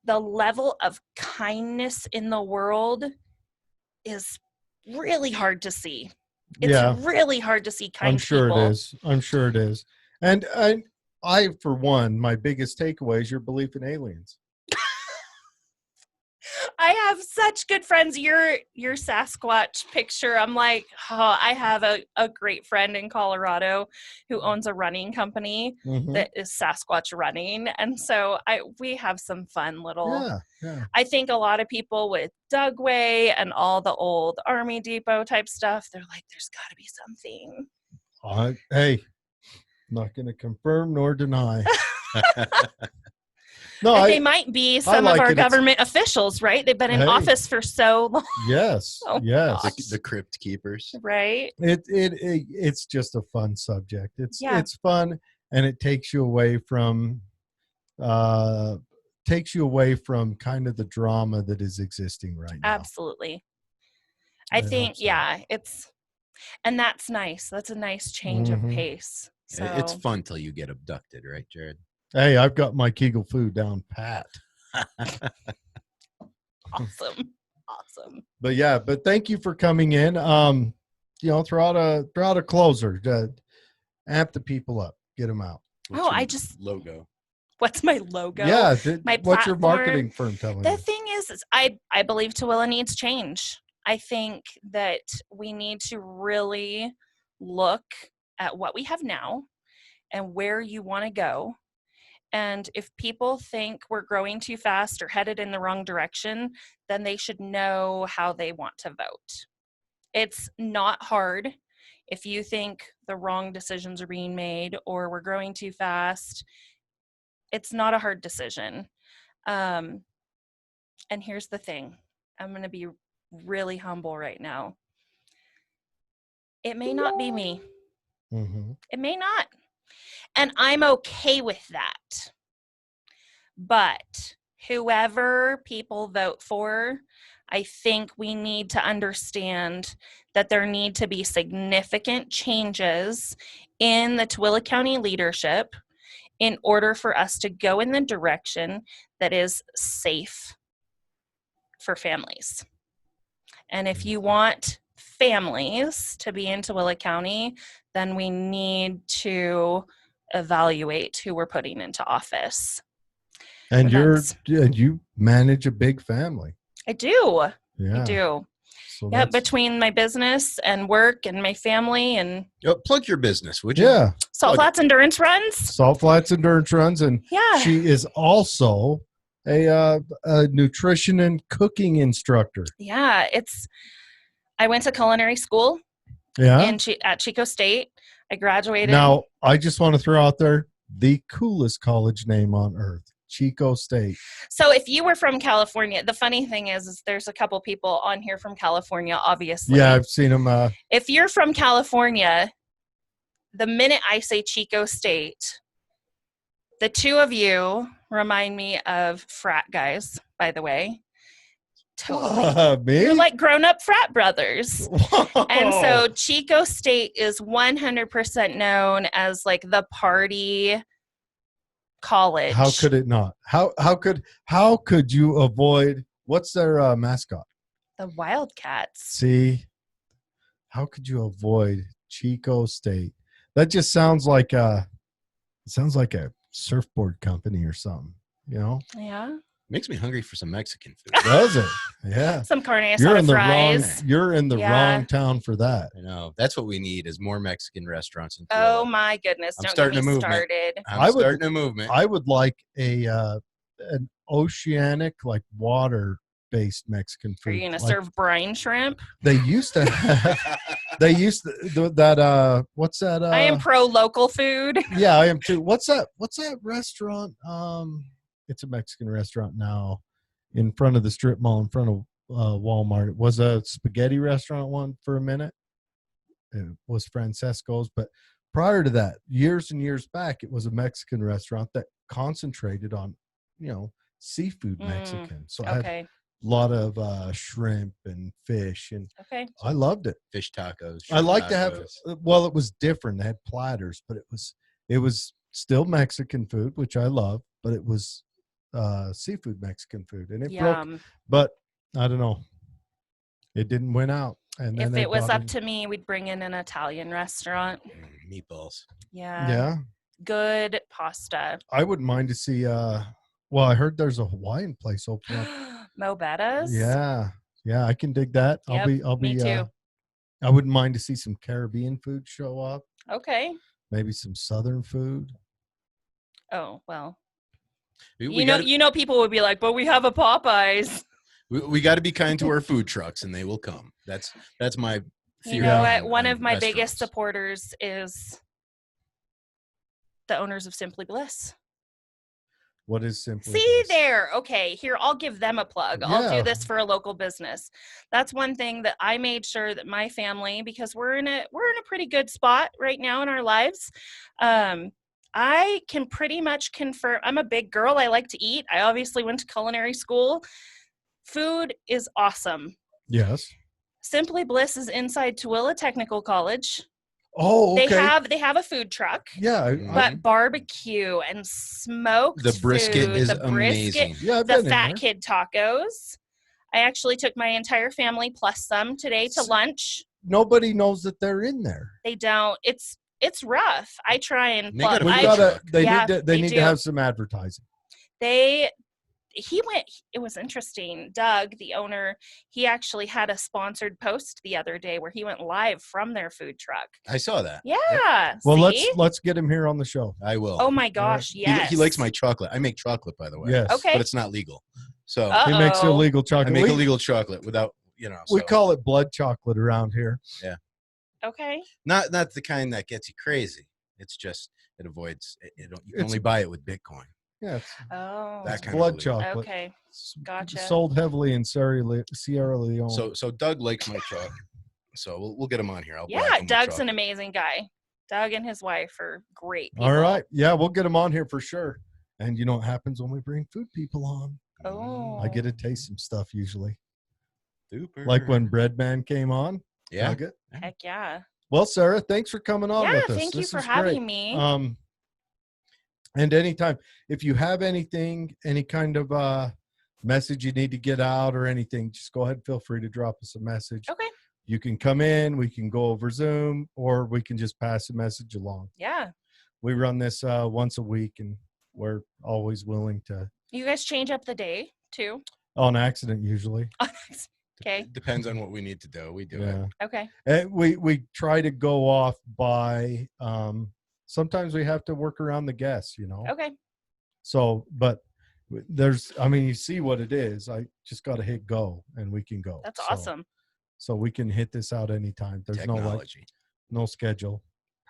The level of kindness in the world is really hard to see. It's really hard to see kind people. I'm sure it is. And I, for one, my biggest takeaway is your belief in aliens. I have such good friends. Your Sasquatch picture, I'm like, I have a great friend in Colorado who owns a running company that is Sasquatch running. And so we have some fun little, I think a lot of people with Dugway and all the old Army Depot type stuff, they're like, there's got to be something. Hey, not going to confirm nor deny. No, they might be some of our government officials, right? They've been in office for so long. Yes, yes. The crypt keepers, right? It's just a fun subject. It's fun, and it takes you away from kind of the drama that is existing right now. Absolutely. I think and that's nice. That's a nice change of pace. So. It's fun till you get abducted, right, Jared? Hey, I've got my Kegel food down pat. Awesome. But thank you for coming in. Throw out a closer to amp the people up, get them out. Logo. What's my logo? Yeah, my what's your marketing firm telling you? The thing is I believe Tooele needs change. I think that we need to really look at what we have now and where you want to go. And if people think we're growing too fast or headed in the wrong direction, then they should know how they want to vote. It's not hard. If you think the wrong decisions are being made or we're growing too fast, it's not a hard decision. And here's the thing. I'm going to be really humble right now. It may not be me. It may not. And I'm okay with that. But whoever people vote for, I think we need to understand that there need to be significant changes in the Tooele County leadership in order for us to go in the direction that is safe for families. And if you want families to be in Tooele County, then we need to evaluate who we're putting into office. And you manage a big family. I do. Yeah. I do. So yeah, between my business and work and my family and plug your business, would you? Yeah. Salt Flats Endurance Runs. Salt Flats Endurance Runs, and she is also a nutrition and cooking instructor. Yeah, I went to culinary school. Yeah. At Chico State. I graduated. Now, I just want to throw out there the coolest college name on earth. Chico State. So if you were from California, the funny thing is there's a couple people on here from California, obviously. Yeah, I've seen them. If you're from California, the minute I say Chico State, the two of you remind me of frat guys, by the way. Totally. Me? You're like grown-up frat brothers. Whoa. And so Chico State is 100% known as like the party college. How could it not? How could you avoid, what's their mascot? The Wildcats. See, how could you avoid Chico State? That just sounds like a surfboard company or something, you know? Yeah. Makes me hungry for some Mexican food. Does it? Yeah. Some carne asada fries. You're in the wrong town for that. I know. That's what we need is more Mexican restaurants in Tooele. Oh my goodness. I'm starting a movement. Starting a movement. I would like an oceanic, like water-based Mexican food. Are you going to serve brine shrimp? They used to what's that? I am pro local food. Yeah, I am too. What's that restaurant? It's a Mexican restaurant now in front of the strip mall, in front of Walmart. It was a spaghetti restaurant one for a minute. It was Francesco's. But prior to that, years and years back, it was a Mexican restaurant that concentrated on, seafood Mexican. So I had a lot of shrimp and fish. And I loved it. Fish tacos. I like to have, it was different. They had platters, but it was still Mexican food, which I love, but it was seafood Mexican food, and it broke, but I don't know, it didn't win out. And then if it was up to me, we'd bring in an Italian restaurant. Meatballs. Yeah, good pasta. I wouldn't mind to see I heard there's a Hawaiian place open up. Mo Betta's. Yeah, I can dig that. Yep, I'll be me too. I wouldn't mind to see some Caribbean food show up. Okay, maybe some Southern food. Oh well, people would be like, but we have a Popeyes. We got to be kind to our food trucks, and they will come. That's my theory. You know what? One of my biggest supporters is the owners of Simply Bliss. What is Simply Bliss? Bliss? There. Okay, here, I'll give them a plug. Yeah. I'll do this for a local business. That's one thing that I made sure that my family, because we're in a pretty good spot right now in our lives. I can pretty much confirm. I'm a big girl. I like to eat. I obviously went to culinary school. Food is awesome. Yes. Simply Bliss is inside Tooele Technical College. Oh, okay. They have a food truck. Yeah. But barbecue and smoked the brisket food, is amazing. Yeah, the Fat Kid tacos. I actually took my entire family plus some today to lunch. Nobody knows that they're in there. They don't. It's rough. I try and plug. They need to have some advertising. It was interesting. Doug, the owner, he actually had a sponsored post the other day where he went live from their food truck. I saw that. Yeah. Yep. Well, let's get him here on the show. I will. Oh my gosh, yes. He likes my chocolate. I make chocolate, by the way. Yes. Okay. But it's not legal. So he makes illegal chocolate. I make illegal chocolate without, We call it blood chocolate around here. Yeah. Okay. Not the kind that gets you crazy. It's just it avoids. You can only buy it with Bitcoin. Yeah. That kind blood of chocolate. Okay. Gotcha. Sold heavily in Sierra Leone. So Doug likes my truck. So we'll get him on here. Doug's an amazing guy. Doug and his wife are great people. All right. Yeah, we'll get them on here for sure. And you know what happens when we bring food people on? Oh. I get to taste some stuff usually. Super. Like when Breadman came on. Yeah. Nugget. Heck yeah. Well, Sarah, thanks for coming on with us. Thank you This for is having great. me. And anytime, if you have anything, any kind of message you need to get out or anything, just go ahead and feel free to drop us a message. Okay. You can come in, we can go over Zoom, or we can just pass a message along. Yeah. We run this once a week, and we're always willing to. You guys change up the day too? On accident, usually. Okay. Depends on what we need to do. We do it. Okay. And we try to go off by. Sometimes we have to work around the guests, you know. Okay. So, but you see what it is. I just got to hit go, and we can go. That's awesome. So we can hit this out anytime. There's Technology. no schedule.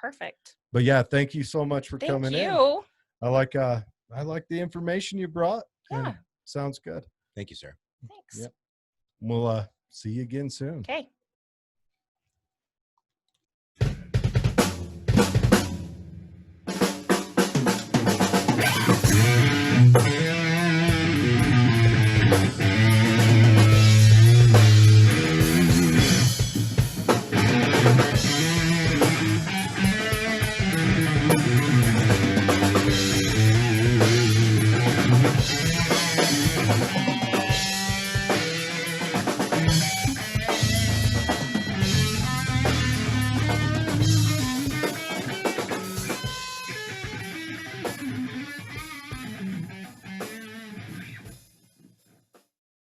Perfect. But yeah, thank you so much for coming in. Thank you. I like the information you brought. Yeah. Sounds good. Thank you, sir. Thanks. Yep. We'll see you again soon. Okay.